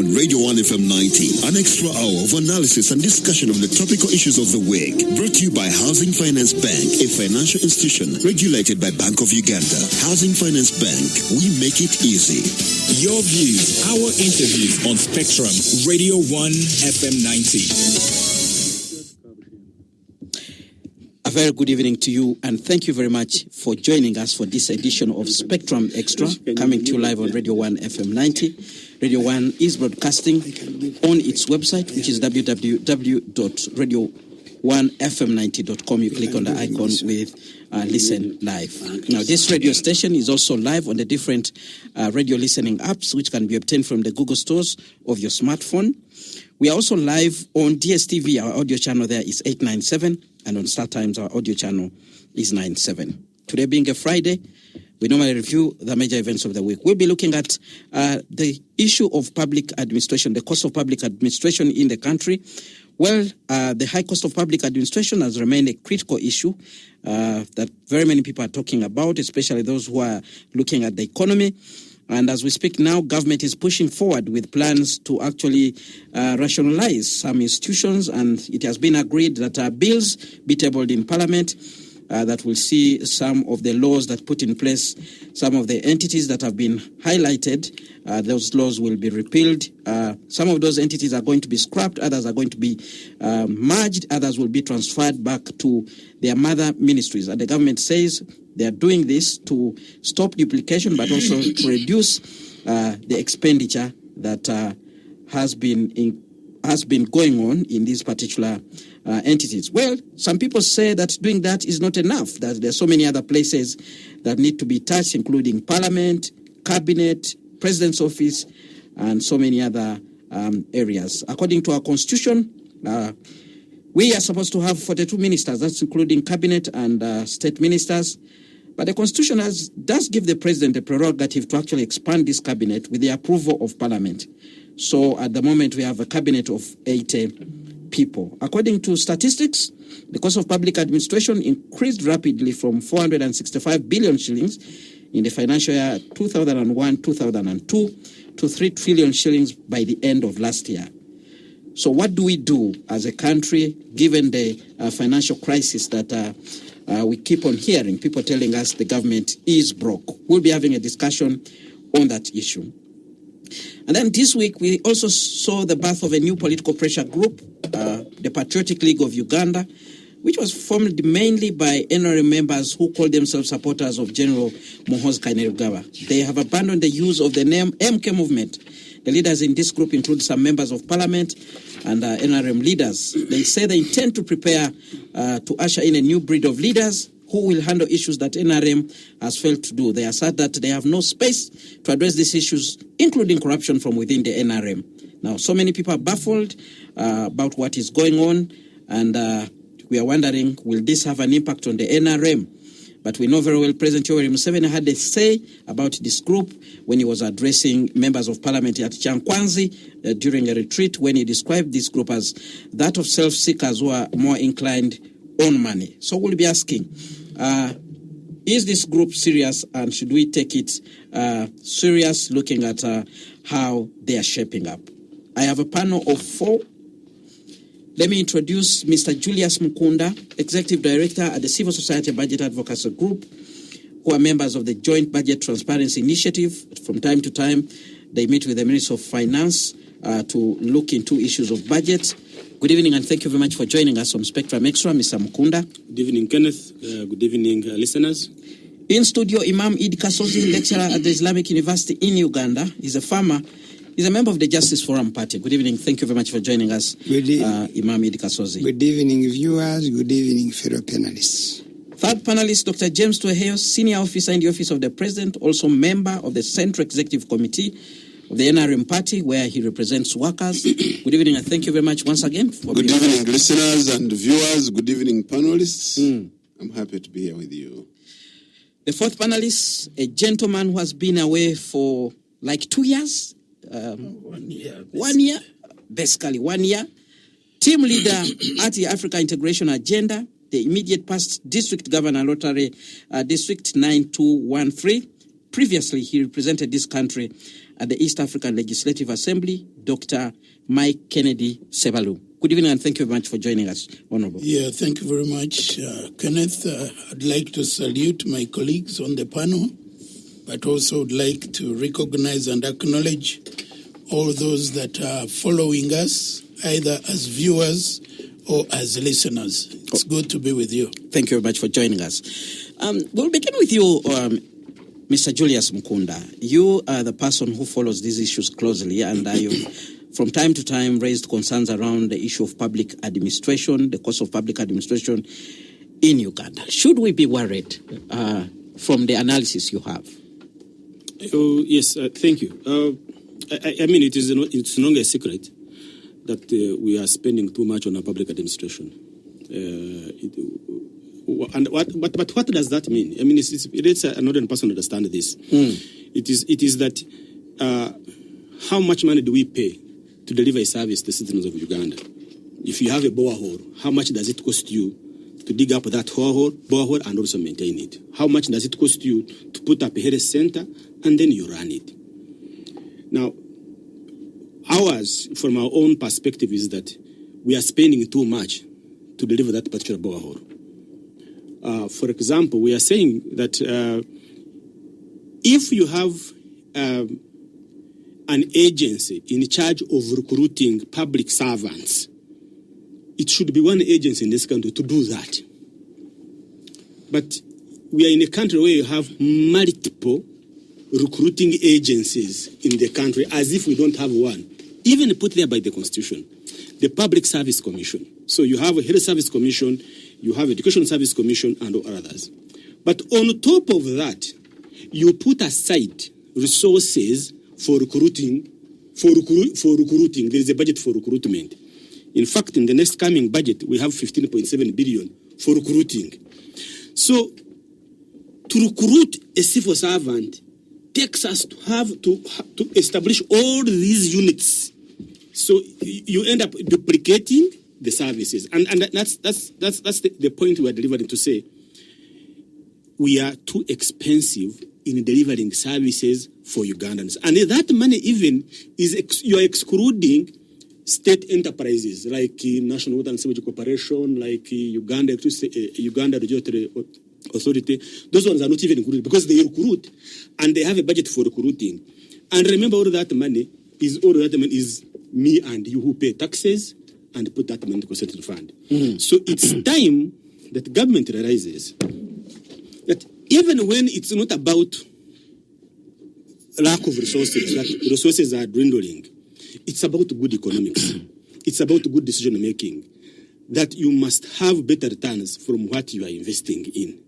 on Radio 1 FM 90. An extra hour of analysis and discussion of the topical issues of the week. Brought to you by Housing Finance Bank, a financial institution regulated by Bank of Uganda. Housing Finance Bank, we make it easy. Your views, our interviews on Spectrum, Radio 1 FM 90. A very good evening to you, and thank you very much for joining us for this edition of Spectrum Extra, coming to you live on Radio 1 FM 90. Radio 1 is broadcasting on its website, which is www.radio1fm90.com. You click on the icon with Listen Live. Now, this radio station is also live on the different radio listening apps, which can be obtained from the Google stores of your smartphone. We are also live on DSTV. Our audio channel there is 897, and on StarTimes, our audio channel is 97. Today being a Friday, we normally review the major events of the week. We'll be looking at the issue of public administration, the cost of public administration in the country. Well, the high cost of public administration has remained a critical issue that very many people are talking about, especially those who are looking at the economy. And as we speak now, government is pushing forward with plans to actually rationalize some institutions, and it has been agreed that bills be tabled in Parliament that will see some of the laws that put in place some of the entities that have been highlighted. Those laws will be repealed. Some of those entities are going to be scrapped, others are going to be merged, others will be transferred back to their mother ministries. And the government says they are doing this to stop duplication, but also to reduce the expenditure that has been going on in these particular entities. Well, some people say that doing that is not enough, that there are so many other places that need to be touched, including Parliament, Cabinet, President's Office, and so many other areas. According to our Constitution, we are supposed to have 42 ministers, that's including Cabinet and state ministers. But the Constitution does give the President the prerogative to actually expand this Cabinet with the approval of Parliament. So at the moment, we have a Cabinet of 80 people. According to statistics, the cost of public administration increased rapidly from 465 billion shillings in the financial year 2001-2002 to 3 trillion shillings by the end of last year. So what do we do as a country, given the financial crisis that we keep on hearing, people telling us the government is broke? We'll be having a discussion on that issue. And then this week, we also saw the birth of a new political pressure group, the Patriotic League of Uganda, which was formed mainly by NRM members who call themselves supporters of General Muhoozi Kainerugaba. They have abandoned the use of the name MK Movement. The leaders in this group include some members of parliament and NRM leaders. They say they intend to prepare to usher in a new breed of leaders who will handle issues that NRM has failed to do. They assert that they have no space to address these issues, including corruption from within the NRM. Now, so many people are baffled about what is going on, and we are wondering, will this have an impact on the NRM? But we know very well President Yoweri Museveni had a say about this group when he was addressing members of parliament at Kyankwanzi during a retreat, when he described this group as that of self-seekers who are more inclined on money. So we'll be asking, is this group serious, and should we take it serious, looking at how they are shaping up? I have a panel of 4. Let me introduce Mr. Julius Mukunda, Executive Director at the Civil Society Budget Advocacy Group, who are members of the Joint Budget Transparency Initiative. From time to time, they meet with the Minister of Finance to look into issues of budget. Good evening, and thank you very much for joining us on Spectrum Extra, Mr. Mukunda. Good evening, Kenneth. Good evening, listeners. In studio, Imam Idi Kasozi, lecturer at the Islamic University in Uganda. He's a farmer. He's a member of the Justice Forum Party. Good evening. Thank you very much for joining us, Imam Idi Kasozi. Good evening, viewers. Good evening, fellow panelists. Third panelist, Dr. James Tueheo, Senior Officer in the Office of the President, also member of the Central Executive Committee of the NRM Party, where he represents workers. Good evening, and thank you very much once again. Good evening, listeners and viewers. Good evening, panelists. I'm happy to be here with you. The fourth panelist, a gentleman who has been away for like 2 years. 1 year. 1 year, basically 1 year. Team leader at the Africa Integration Agenda, the immediate past District Governor, Rotary District 9213. Previously, he represented this country at the East African Legislative Assembly, Dr. Mike Kennedy Sebalu. Good evening and thank you very much for joining us, Honorable. Yeah, thank you very much, Kenneth. I'd like to salute my colleagues on the panel, but also would like to recognize and acknowledge all those that are following us, either as viewers or as listeners. It's good to be with you. Thank you very much for joining us. We'll begin with you, Mr. Julius Mukunda. You are the person who follows these issues closely, and you've from time to time raised concerns around the issue of public administration, the cost of public administration in Uganda. Should we be worried from the analysis you have? Oh, yes, thank you. I mean, it's no longer a secret that we are spending too much on our public administration. But what does that mean? I mean, it's an ordinary person to understand this. It is that how much money do we pay to deliver a service to the citizens of Uganda? If you have a borehole, how much does it cost you to dig up that borehole and also maintain it? How much does it cost you to put up a health center and then you run it? Now, ours, from our own perspective, is that we are spending too much to deliver that particular borehole. For example, we are saying that if you have an agency in charge of recruiting public servants, it should be one agency in this country to do that. But we are in a country where you have multiple recruiting agencies in the country as if we don't have one, even put there by the Constitution, the Public Service Commission. So you have a Health Service Commission, you have Education Service Commission, and all others. But on top of that, you put aside resources for recruiting. There is a budget for recruitment. In fact, in the next coming budget, we have 15.7 billion for recruiting. So to recruit a civil servant takes us to have to establish all these units. So you end up duplicating the services. And that's the point we are delivering, to say we are too expensive in delivering services for Ugandans. And that money even you are excluding state enterprises like National Water and Sewage Corporation, like Uganda Regulatory Authority. Those ones are not even included because they recruit and they have a budget for recruiting. And remember, all that money is me and you who pay taxes and put that money into the constituent fund. So it's time that the government realizes that even when it's not about lack of resources, that resources are dwindling, it's about good economics. It's about good decision making. That you must have better returns from what you are investing in.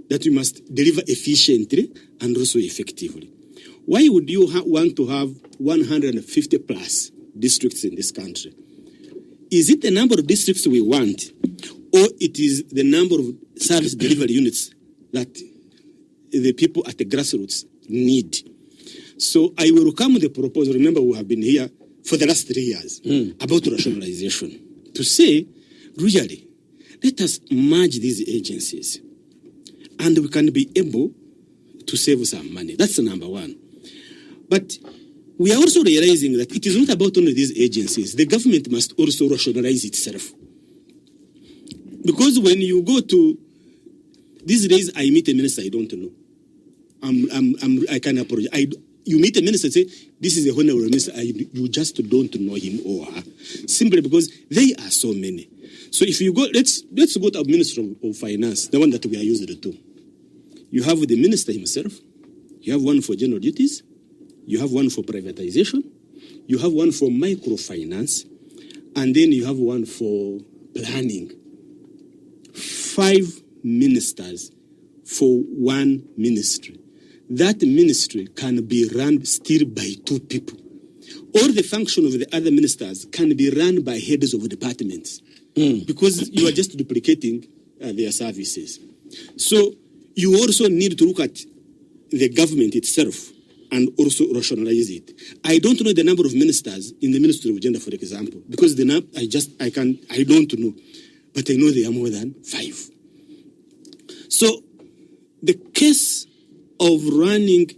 That you must deliver efficiently and also effectively. Why would you want to have 150 plus districts in this country? Is it the number of districts we want, or it is the number of service delivery units that the people at the grassroots need? So I will come with a proposal. Remember, we have been here for the last 3 years about rationalization. To say, really, let us merge these agencies and we can be able to save some money. That's number one. But we are also realizing that it is not about only these agencies. The government must also rationalize itself. Because when you go to, these days I meet a minister I don't know. I can apologize. You meet a minister and say, this is a honorable minister, you just don't know him or her. Simply because they are so many. So if you go, let's go to our Minister of Finance, the one that we are used to. You have the minister himself, you have one for general duties, you have one for privatization, you have one for microfinance, and then you have one for planning. 5 ministers for one ministry. That ministry can be run still by 2 people. All the function of the other ministers can be run by heads of departments because you are just duplicating their services. So you also need to look at the government itself and also rationalize it. I don't know the number of ministers in the Ministry of Gender, for example, because I don't know, but I know there are more than 5. So the case of running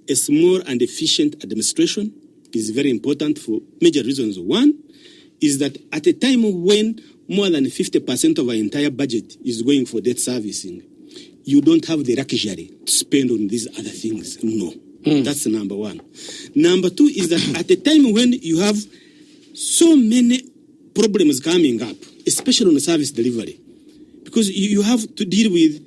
a small and efficient administration is very important for major reasons. One is that at a time when more than 50% of our entire budget is going for debt servicing, you don't have the luxury to spend on these other things. No. That's number one. Number two is that at a time when you have so many problems coming up, especially on service delivery, because you have to deal with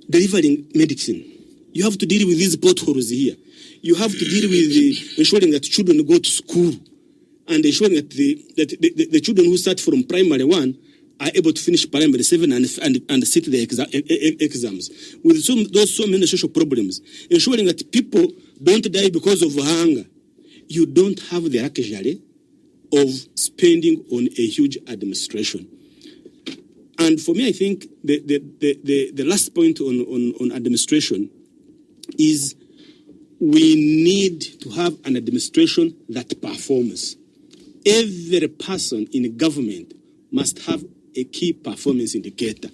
delivering medicine. You have to deal with these potholes here. You have to deal with ensuring that children go to school and ensuring that the children who start from primary 1 are able to finish primary 7 and sit the exams. With so many social problems, ensuring that people don't die because of hunger, you don't have the luxury of spending on a huge administration. And for me, I think the last point on administration is we need to have an administration that performs. Every person in government must have a key performance indicator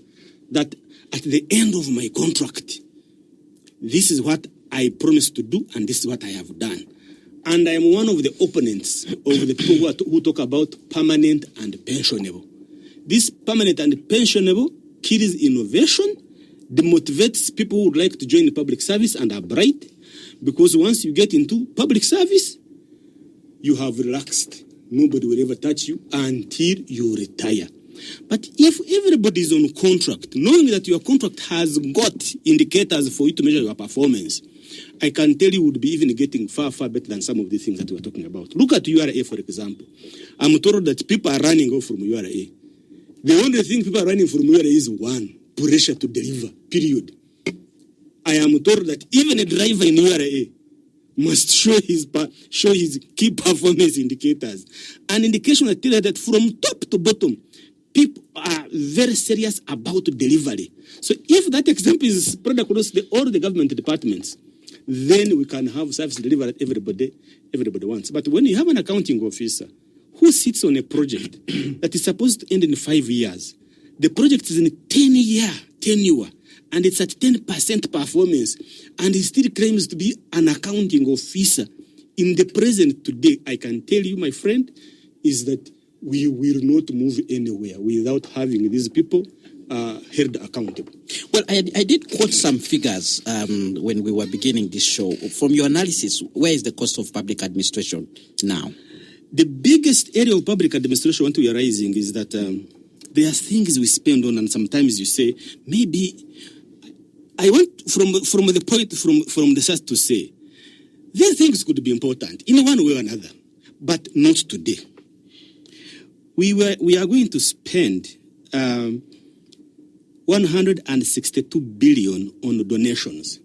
that at the end of my contract, this is what I promised to do and this is what I have done. And I am one of the opponents of the people who talk about permanent and pensionable. This permanent and pensionable kills innovation, demotivates people who would like to join the public service and are bright, because once you get into public service, you have relaxed. Nobody will ever touch you until you retire. But if everybody is on contract, knowing that your contract has got indicators for you to measure your performance, I can tell you would be even getting far, far better than some of the things that we are talking about. Look at URA, for example. I'm told that people are running off from URA. The only thing people are running from URA is one, pressure to deliver, period. I am told that even a driver in URA must show his key performance indicators. An indication that tells that from top to bottom, people are very serious about delivery. So if that example is spread across all the government departments, then we can have service delivery that everybody wants. But when you have an accounting officer who sits on a project that is supposed to end in 5 years, the project is in 10-year tenure, and it's at 10% performance, and he still claims to be an accounting officer. In the present today, I can tell you, my friend, is that we will not move anywhere without having these people held accountable. Well, I did quote some figures when we were beginning this show. From your analysis, where is the cost of public administration now? The biggest area of public administration what we are raising is that there are things we spend on, and sometimes you say, maybe I want from the point from the start to say, these things could be important in one way or another, but not today. We are going to spend 162 billion on donations.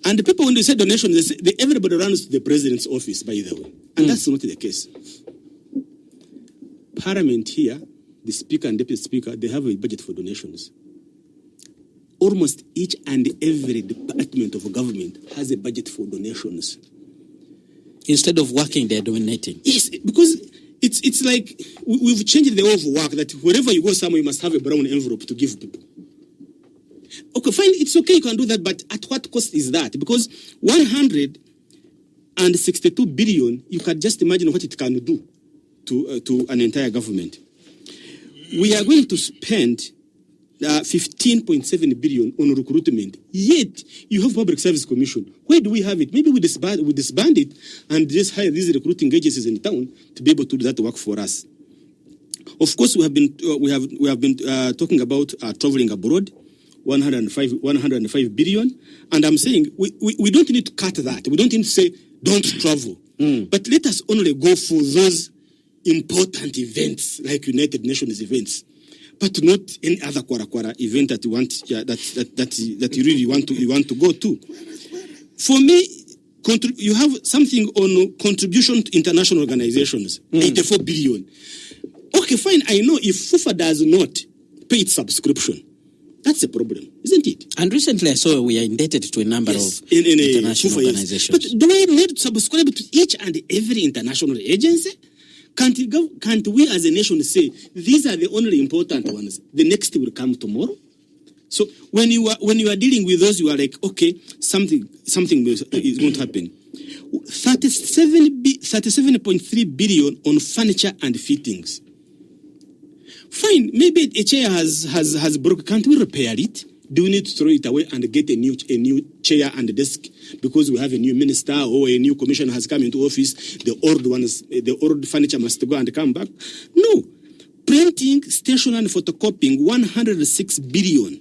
And the people, when they say donations, everybody runs to the president's office, by the way. And that's not the case. Parliament here, the speaker and deputy speaker, they have a budget for donations. Almost each and every department of government has a budget for donations. Instead of working, they're donating. Yes, because it's like we've changed the way of work that wherever you go somewhere, you must have a brown envelope to give people. Okay, fine, it's okay, you can do that, but at what cost is that? Because 162 billion, you can just imagine what it can do to an entire government. We are going to spend 15.7 billion on recruitment. Yet, you have Public Service Commission. Where do we have it? Maybe we disband it and just hire these recruiting agencies in town to be able to do that work for us. Of course, we have been talking about traveling abroad, 105 billion. And I'm saying we don't need to cut that. We don't need to say don't travel. But let us only go for those important events like United Nations events, but not any other kwara event that you want that you really want to go to. For me, you have something on contribution to international organizations, 84 billion. Okay, fine. I know if FUFA does not pay its subscription, that's a problem, isn't it? And recently I saw we are indebted to a number of international organizations. But do we need to subscribe to each and every international agency? Can't we as a nation say, these are the only important ones, the next will come tomorrow? So when you are dealing with those, you are like, okay, something is going to happen. 37.3 billion on furniture and fittings. Fine, maybe a chair has broken. Can't we repair it? Do we need to throw it away and get a new chair and desk because we have a new minister or a new commissioner has come into office? The old furniture must go and come back. No, printing, stationery, and photocopying 106 billion.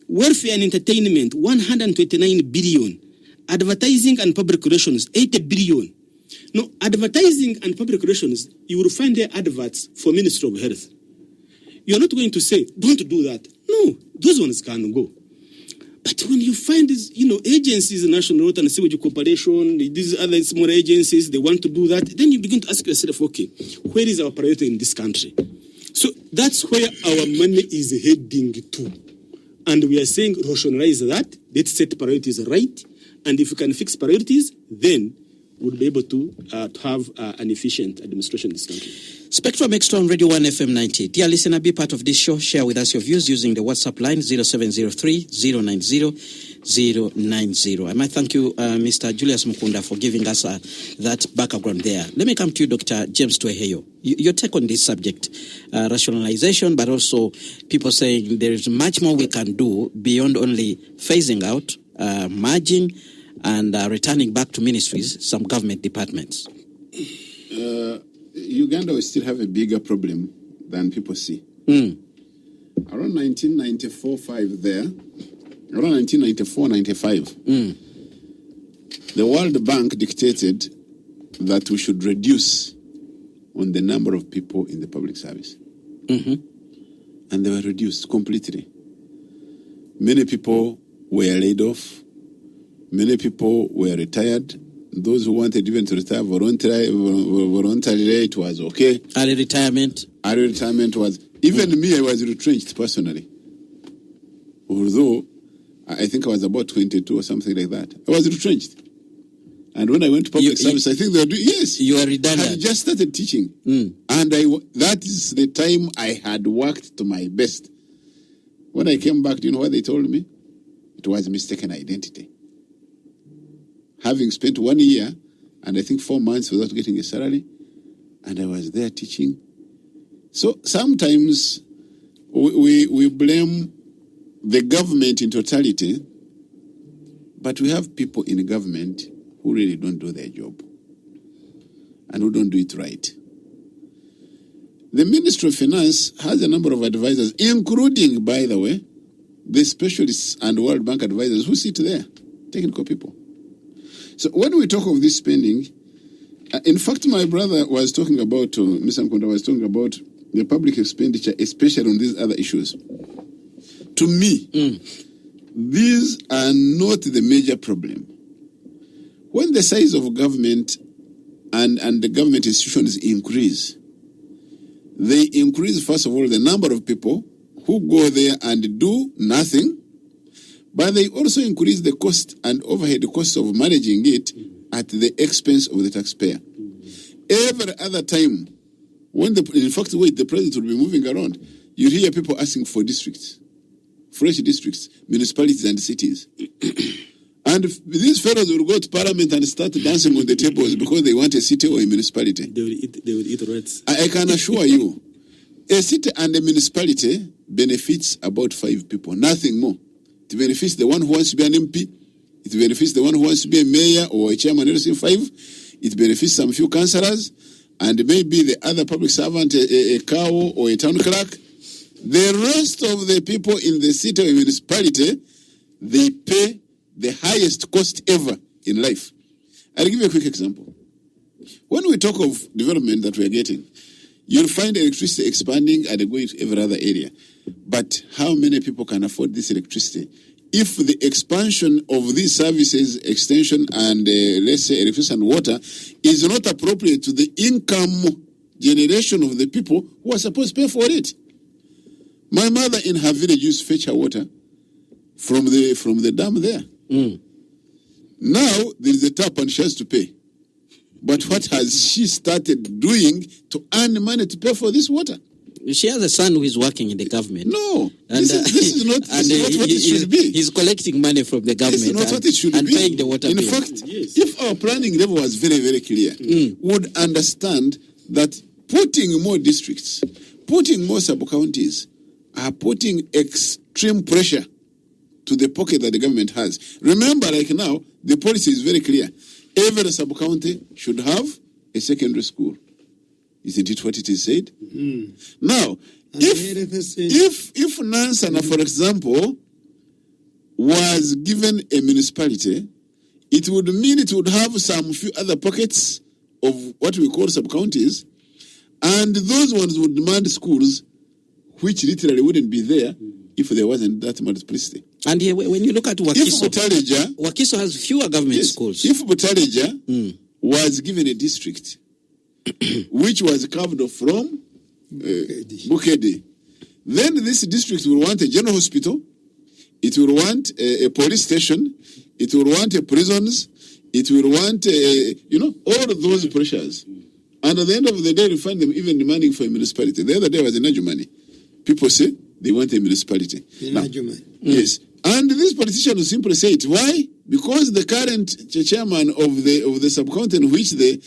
Welfare and entertainment 129 billion. Advertising and public relations 80 billion. No, advertising and public relations, you will find their adverts for Ministry of Health. You're not going to say, don't do that. No, those ones can go. But when you find these, agencies, National Water and Sewage Corporation, these other small agencies, they want to do that, then you begin to ask yourself, okay, where is our priority in this country? So that's where our money is heading to. And we are saying, rationalize that, let's set priorities right, and if we can fix priorities, then we'll be able to have an efficient administration in this country. Spectrum Extra on Radio 1 FM 90. Dear listener, be part of this show. Share with us your views using the WhatsApp line 0703-090-090. I might thank you, Mr. Julius Mukunda, for giving us that background there. Let me come to you, Dr. James Tweheyo. Your take on this subject, rationalization, but also people saying there is much more we can do beyond only phasing out, merging, and returning back to ministries, some government departments. Uganda will still have a bigger problem than people see. Around 1994-95 there, around 1994-95, the World Bank dictated that we should reduce on the number of people in the public service. And they were reduced completely. Many people were laid off. Many people were retired. Those who wanted even to retire voluntarily, it was okay. Early retirement was... Even me, I was retrenched personally. Although, I think I was about 22 or something like that. I was retrenched. And when I went to public service, I think they were doing... Yes. You were redundant. I just started teaching. And that is the time I had worked to my best. When I came back, do you know what they told me? It was mistaken identity. Having spent 1 year and I think 4 months without getting a salary, and I was there teaching. So sometimes we blame the government in totality, but we have people in government who really don't do their job and who don't do it right. The Ministry of Finance has a number of advisors, including, by the way, the specialists and World Bank advisors who sit there, technical people. So when we talk of this spending, in fact, my brother was talking about, Mr. Mkunda was talking about the public expenditure, especially on these other issues. To me, these are not the major problem. When the size of government and the government institutions increase, they increase, first of all, the number of people who go there and do nothing, but they also increase the cost and overhead costs of managing it at the expense of the taxpayer. Every other time, when the president will be moving around, you hear people asking for districts, fresh districts, municipalities and cities. And these fellows will go to parliament and start dancing on the tables because they want a city or a municipality. They will eat rats. I can assure you, a city and a municipality benefits about 5 people, nothing more. It benefits the one who wants to be an MP. It benefits the one who wants to be a mayor or a chairman of LC5. It benefits some few councillors and maybe the other public servant, a cow or a town clerk. The rest of the people in the city or municipality, they pay the highest cost ever in life. I'll give you a quick example. When we talk of development that we are getting, you'll find electricity expanding and going to every other area. But how many people can afford this electricity? If the expansion of these services, extension and let's say electricity and water is not appropriate to the income generation of the people who are supposed to pay for it. My mother in her village used to fetch her water from the dam there. Now there is a tap and she has to pay. But what has she started doing to earn money to pay for this water? She has a son who is working in the government. No, And, this is not what it should be. He's collecting money from the government. This is not what it should and be. paying the water In bill. fact, if our planning level was very, very clear, would understand that putting more districts, putting more sub-counties, are putting extreme pressure to the pocket that the government has. Remember, like now, the policy is very clear. Every sub-county should have a secondary school. Isn't it what it is said? Now, if Nansana, for example, was given a municipality, it would mean it would have some few other pockets of what we call sub-counties, and those ones would demand schools which literally wouldn't be there if there wasn't that multiplicity. And when you look at Wakiso, If Wakiso has fewer government schools. If Butaleja was given a district which was carved off from Bukede, then this district will want a general hospital, it will want a police station, it will want a prisons, it will want all of those pressures. And at the end of the day, you find them even demanding for a municipality. The other day was in Najumani. People say they want a municipality. Yes. And these politicians simply say it. Why? Because the current chairman of the sub-county in which they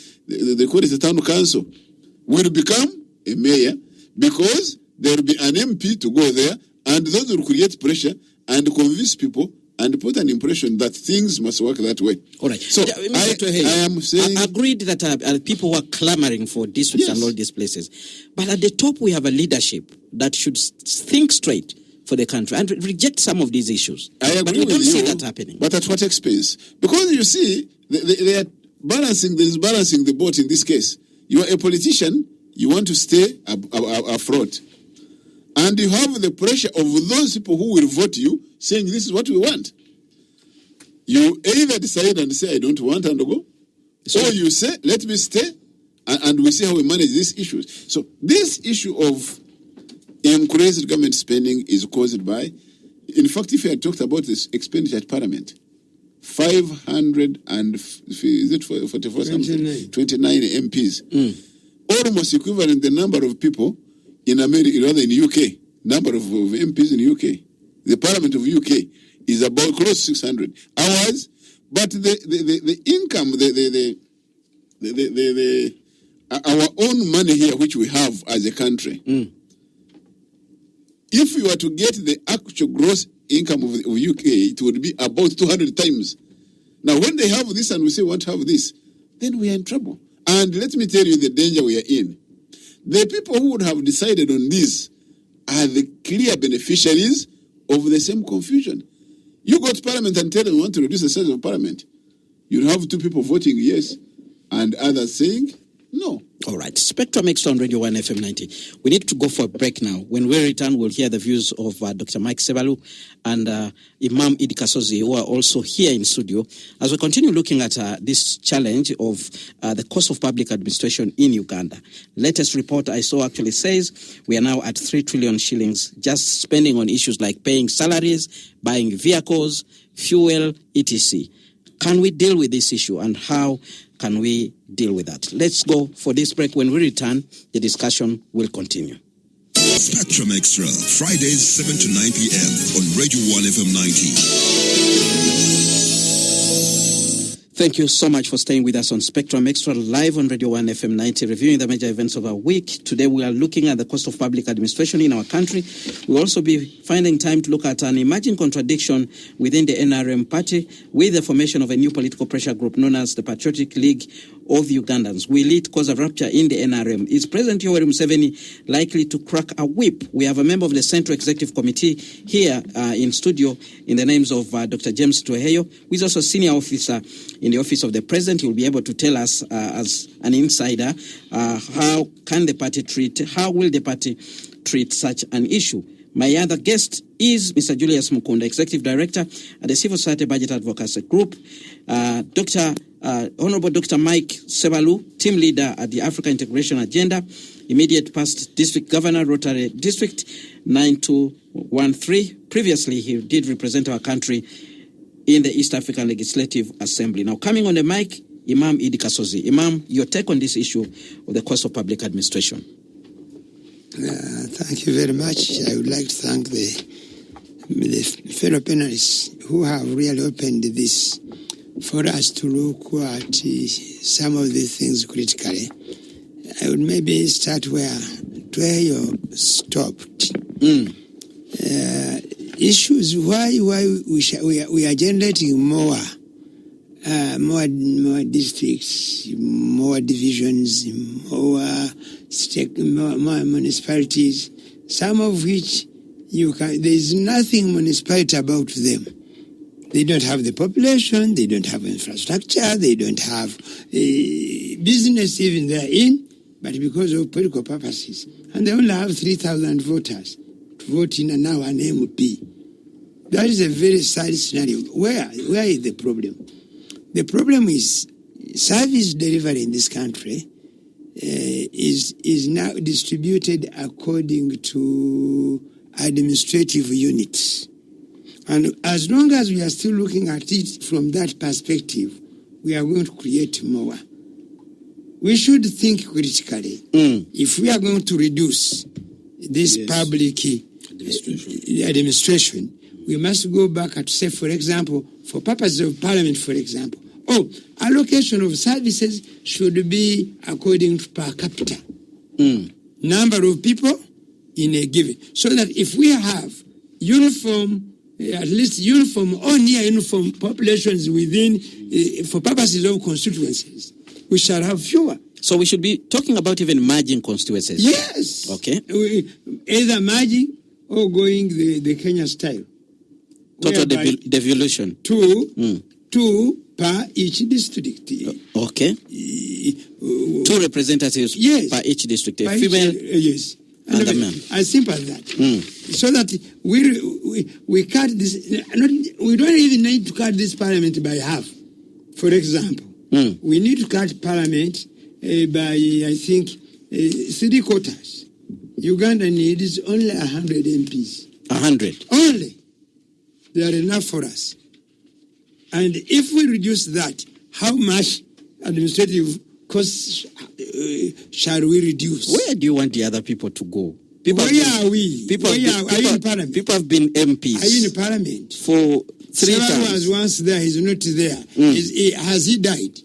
call it the town council will become a mayor, because there will be an MP to go there, and those will create pressure and convince people and put an impression that things must work that way. All right. So I am saying, I agreed that people were clamoring for districts and all these places. But at the top, we have a leadership that should think straight for the country and reject some of these issues. I agree but we with don't you, see that happening. But at what expense? Because you see, they are balancing the boat in this case. You are a politician, you want to stay afloat. And you have the pressure of those people who will vote you, saying this is what we want. You either decide and say, I don't want and go, or you say, let me stay, and we see how we manage these issues. So this issue of increased government spending is caused by, in fact, if you had talked about this expenditure at Parliament, 500 and, is it 44 something? 29 MPs. Almost equivalent the number of people in America, rather in the UK, number of MPs in the UK. The Parliament of UK is about close to 600. Ours, but the income, our own money here, which we have as a country, if you were to get the actual gross income of UK, it would be about 200 times. Now, when they have this and we say we want to have this, then we are in trouble. And let me tell you the danger we are in. The people who would have decided on this are the clear beneficiaries of the same confusion. You go to Parliament and tell them you want to reduce the size of Parliament. You'll have two people voting yes and others saying no. All right. Spectrum Extra on Radio 1 FM 90. We need to go for a break now. When we return, we'll hear the views of Dr. Mike Sebalu and Imam Idi Kasozi, who are also here in studio, as we continue looking at this challenge of the cost of public administration in Uganda. Latest report I saw actually says we are now at 3 trillion shillings just spending on issues like paying salaries, buying vehicles, fuel, etc. Can we deal with this issue, and how can we deal with that? Let's go for this break. When we return, the discussion will continue. Spectrum Extra, Fridays 7 to 9 p.m. on Radio 1 FM 90. Thank you so much for staying with us on Spectrum Extra, live on Radio 1 FM 90, reviewing the major events of our week. Today we are looking at the cost of public administration in our country. We'll also be finding time to look at an emerging contradiction within the NRM party with the formation of a new political pressure group known as the Patriotic League of Ugandans. Will it cause a rupture in the NRM? Is President Yoweri Museveni likely to crack a whip? We have a member of the Central Executive Committee here in studio in the names of Dr. James Tueheyo, who is also a senior officer in the Office of the President. He will be able to tell us as an insider how will the party treat such an issue. My other guest is Mr. Julius Mukunda, Executive Director at the Civil Society Budget Advocacy Group. Honorable Dr. Mike Sebalu, Team Leader at the Africa Integration Agenda, immediate past District Governor, Rotary District 9213. Previously, he did represent our country in the East African Legislative Assembly. Now, coming on the mic, Imam Idi Kasozi. Imam, your take on this issue of the cost of public administration. Thank you very much. I would like to thank the fellow panelists who have really opened this for us to look at some of these things critically. I would maybe start where you stopped. Issues why we are generating more districts, more divisions, more municipalities, some of which there is nothing municipality about them. They don't have the population, they don't have infrastructure, they don't have business even they're in, but because of political purposes. And they only have 3,000 voters to vote in and now an MP. That is a very sad scenario. Where is the problem? The problem is service delivery in this country is now distributed according to administrative units. And as long as we are still looking at it from that perspective, we are going to create more. We should think critically. If we are going to reduce this public administration, we must go back and say, for example, for purposes of parliament, for example, allocation of services should be according to per capita. Number of people in a given. So that if we have uniform, at least uniform or near uniform populations within, for purposes of constituencies, we shall have fewer. So we should be talking about even merging constituencies. Yes. Okay. Either merging or going the Kenya style. Total devolution. Two per each district. Okay. 2 representatives per each district. A female yes. and a man. As simple as that. So that we cut this. We don't even need to cut this parliament by half. For example, we need to cut parliament by, I think, 3/4. Uganda needs only 100 MPs. 100? Only. They are enough for us. And if we reduce that, how much administrative costs shall we reduce? Where do you want the other people to go? Where are we? Are you in Parliament? People have been MPs. Are you in Parliament? For 3 times. Someone was once there, he's not there. Has he died?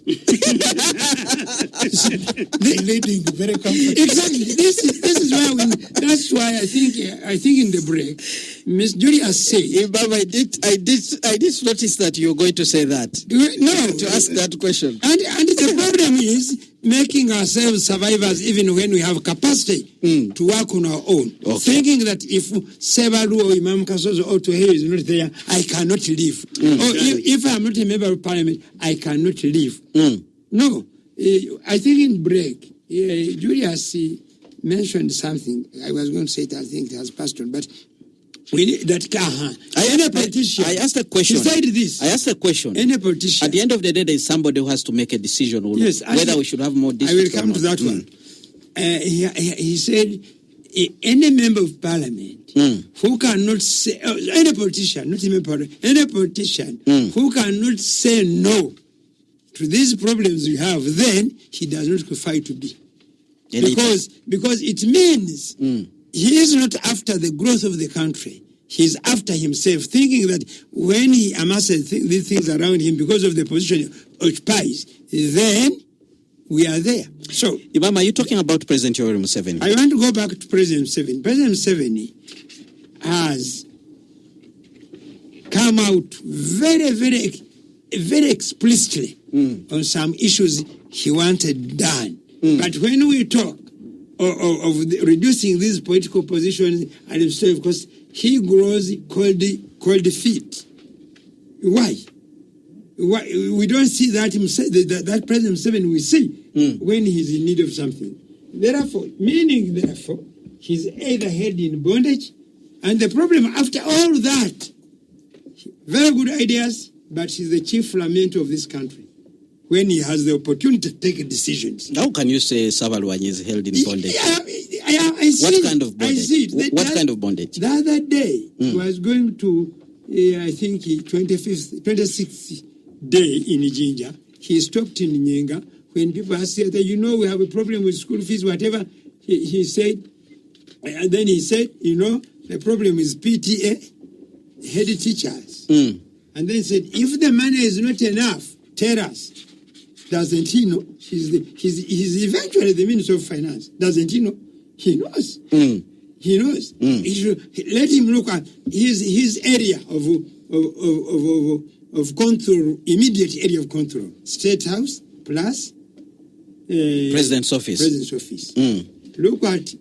Leading very comfortable. Exactly. This is why that's why I think in the break, Ms. Julia said. Baba, I did notice that you were going to say that. No. To ask that question. And the problem is making ourselves survivors even when we have capacity to work on our own. Okay. Thinking that if Sebalu or Imam Kasozo or Tohe is not there, I cannot live. Or if I'm not a member of parliament, I cannot live. No. I think in break, Julius mentioned something. I was going to say it, I think it has passed on, but we need that any politician. I asked a question. Beside this, I asked a question. Any politician. At the end of the day, there is somebody who has to make a decision whether we should have more districts. I will come to that one. He said, any member of parliament who cannot say, any politician, not even parliament, any politician who cannot say no to these problems we have, then he does not qualify to be. Because it means he is not after the growth of the country. He is after himself, thinking that when he amasses these things around him because of the position he occupies, then we are there. So, Imam, are you talking about President Yoweri Museveni? I want to go back to President Museveni. President Museveni has come out very, very, very explicitly on some issues he wanted done. But when we talk of reducing these political positions and himself, because he grows cold feet. Why? We don't see that that President Museveni we see when he's in need of something. Therefore, he's either held in bondage, and the problem after all that, very good ideas, but he's the chief lamento of this country when he has the opportunity to take decisions. How can you say Sabalwanyi is held in bondage? I see. What kind of bondage? I see it. What kind of bondage? The other day, he was going to, I think, 26th day in Jinja. He stopped in Nyenga. When people asked him, we have a problem with school fees, whatever, he said, And then he said, the problem is PTA, head teachers. And then he said, if the money is not enough, tell us. Doesn't he know? He's eventually the Minister of Finance. Doesn't he know? He knows. He knows. He should, let him look at his area of control, immediate area of control. State House plus President's office. President's office. Look at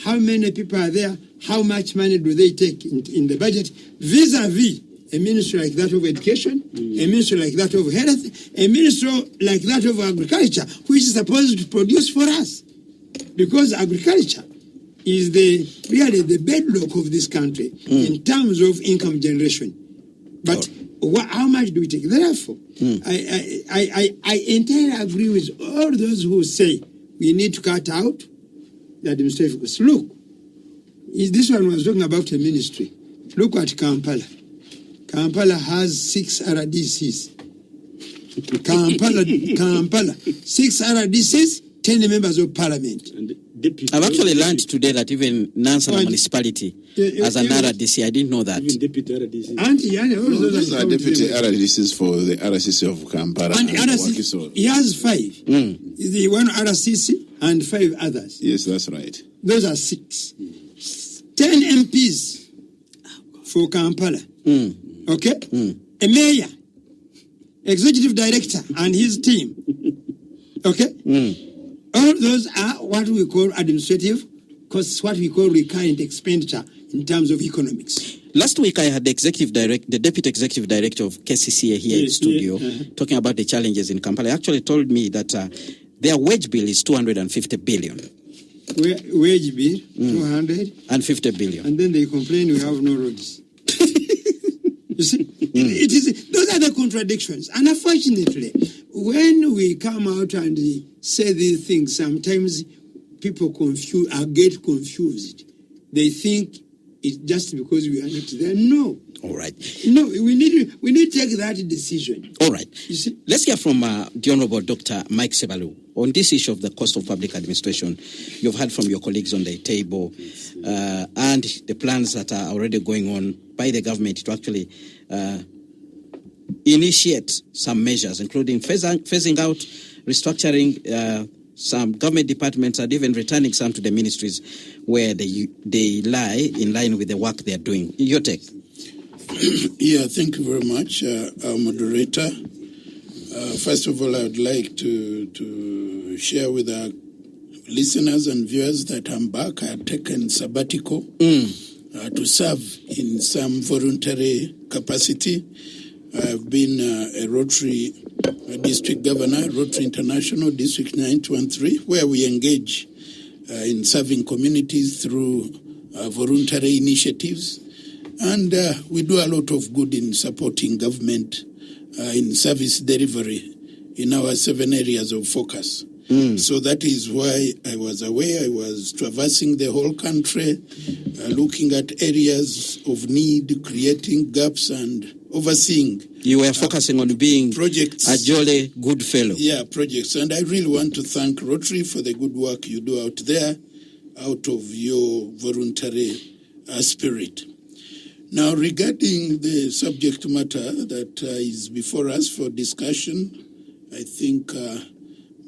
how many people are there, how much money do they take in the budget, vis-a-vis a ministry like that of education, a ministry like that of health, a ministry like that of agriculture, which is supposed to produce for us. Because agriculture is really the bedrock of this country in terms of income generation. But how much do we take? Therefore, I entirely agree with all those who say we need to cut out the administrative costs. Look, this one was talking about a ministry. Look at Kampala. Kampala has 6 RDCs. Kampala, 6 RDCs, 10 members of parliament. I've actually learned today that even Nansana municipality has an RDC. I didn't know that. Even deputy RDC. Those are deputy RDCs for the RCC of Kampala. And RCC, he has 5. The one RCC and 5 others. Yes, that's right. Those are 6. 10 MPs for Kampala. Okay? A mayor, executive director, and his team. Okay? All those are what we call administrative costs, what we call recurrent expenditure in terms of economics. Last week, I had the deputy executive director of KCCA here in studio talking about the challenges in Kampala. He actually told me that their wage bill is 250 billion. Wage bill, 250 billion. And then they complain we have no roads. You see, those are the contradictions. And unfortunately, when we come out and say these things, sometimes people get confused. They think it's just because we are not there. No. All right. No, we need to take that decision. All right. You see? Let's hear from the Honorable Dr. Mike Sebalu on this issue of the cost of public administration. You've heard from your colleagues on the table and the plans that are already going on by the government to actually initiate some measures, including phasing out, restructuring some government departments, and even returning some to the ministries where they lie in line with the work they are doing. Your take? Yeah, thank you very much, our moderator. First of all, I would like to share with our listeners and viewers that I'm back. I have taken sabbatical to serve in some voluntary capacity. I've been a Rotary District Governor, Rotary International District 913, where we engage in serving communities through voluntary initiatives. And we do a lot of good in supporting government in service delivery in our 7 areas of focus. So that is why I was away. I was traversing the whole country, looking at areas of need, creating gaps, and overseeing. You were focusing on being projects, a jolly good fellow. Yeah, projects. And I really want to thank Rotary for the good work you do out there, out of your voluntary spirit. Now, regarding the subject matter that is before us for discussion, I think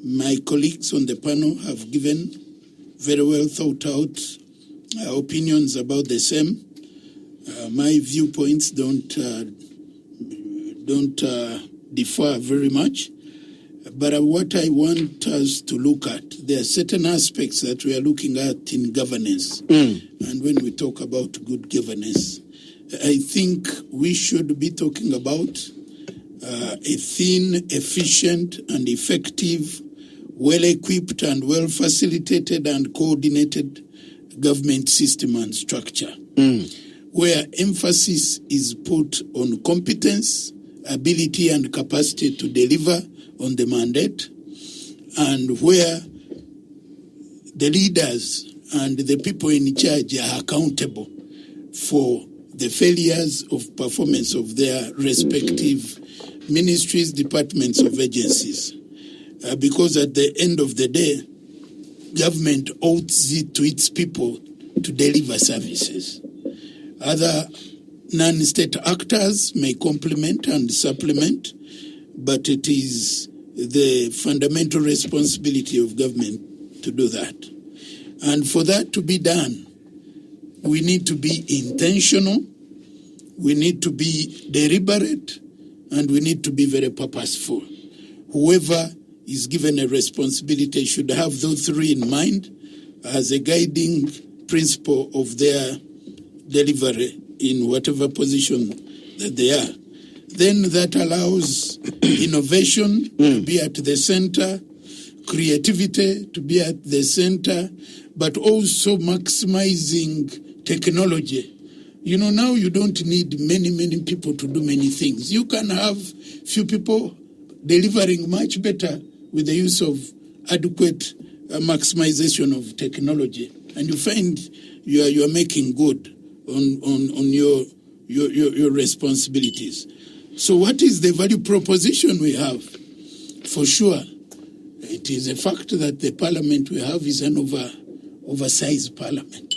my colleagues on the panel have given very well thought out opinions about the same. My viewpoints don't differ very much. But what I want us to look at, there are certain aspects that we are looking at in governance. And when we talk about good governance, I think we should be talking about a thin, efficient, and effective, well-equipped and well-facilitated and coordinated government system and structure, where emphasis is put on competence, ability, and capacity to deliver on the mandate, and where the leaders and the people in charge are accountable for the failures of performance of their respective ministries, departments, of agencies. Because at the end of the day, government owes it to its people to deliver services. Other non-state actors may complement and supplement, but it is the fundamental responsibility of government to do that. And for that to be done, we need to be intentional, we need to be deliberate, and we need to be very purposeful. Whoever is given a responsibility should have those three in mind as a guiding principle of their delivery in whatever position that they are. Then that allows innovation to be at the center, creativity to be at the center, but also maximizing technology. You know, now you don't need many people to do many things. You can have few people delivering much better with the use of adequate maximization of technology, and you find you are making good on your responsibilities. So what is the value proposition we have? For sure, it is a fact that the parliament we have is an oversized parliament.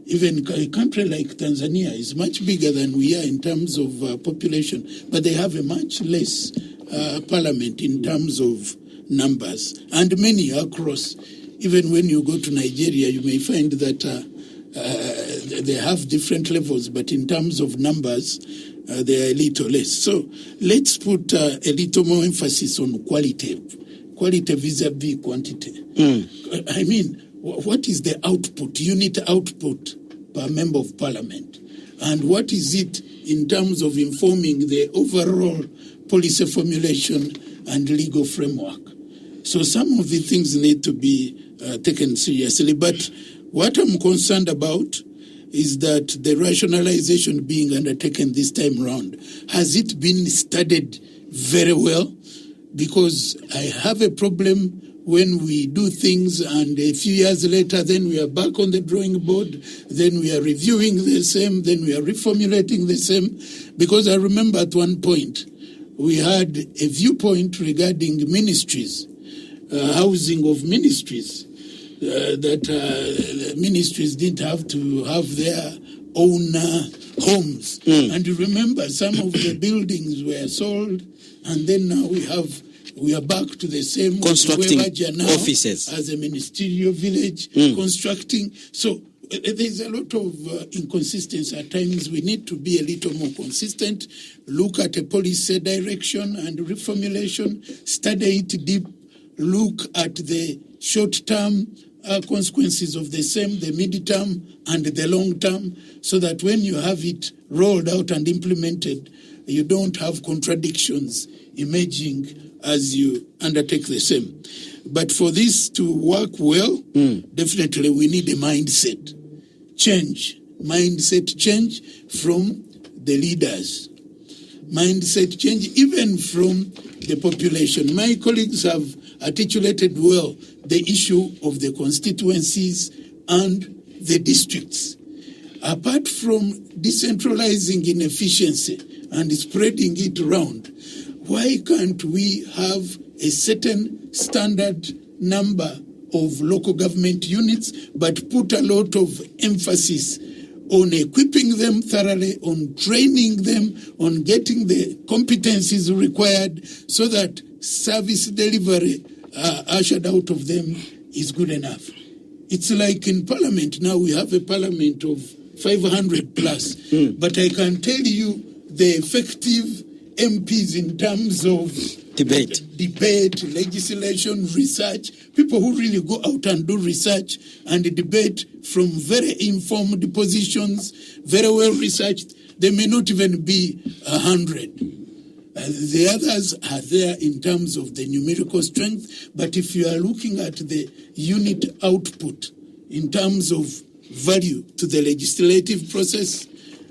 Even a country like Tanzania is much bigger than we are in terms of population, but they have a much less parliament in terms of numbers, and many across. Even when you go to Nigeria, you may find that they have different levels, but in terms of numbers, they are a little less. So let's put a little more emphasis on quality vis-a-vis quantity. I mean, what is the output, unit output per member of parliament? And what is it in terms of informing the overall policy formulation and legal framework? So some of the things need to be taken seriously. But what I'm concerned about is that the rationalization being undertaken this time around, has it been studied very well? Because I have a problem when we do things and a few years later, then we are back on the drawing board, then we are reviewing the same, then we are reformulating the same. Because I remember at one point, we had a viewpoint regarding ministries, housing of ministries, that ministries didn't have to have their own homes. And you remember some of the buildings were sold, and then now we are back to the same constructing offices as a ministerial village, constructing. So there's a lot of inconsistency at times. We need to be a little more consistent, look at a policy direction and reformulation, study it deep, look at the short-term consequences of the same, the mid-term and the long-term, so that when you have it rolled out and implemented, you don't have contradictions emerging as you undertake the same. But for this to work well, definitely we need a mindset change from the leaders, mindset change even from the population. My colleagues have articulated well the issue of the constituencies and the districts. Apart from decentralizing inefficiency and spreading it around, why can't we have a certain standard number of local government units, but put a lot of emphasis on equipping them thoroughly, on training them, on getting the competencies required so that service delivery ushered out of them is good enough. It's like in Parliament now, we have a Parliament of 500 plus, but I can tell you the effective MPs in terms of debate, legislation, research, people who really go out and do research and debate from very informed positions, very well researched. They may not even be 100. The others are there in terms of the numerical strength, but if you are looking at the unit output in terms of value to the legislative process,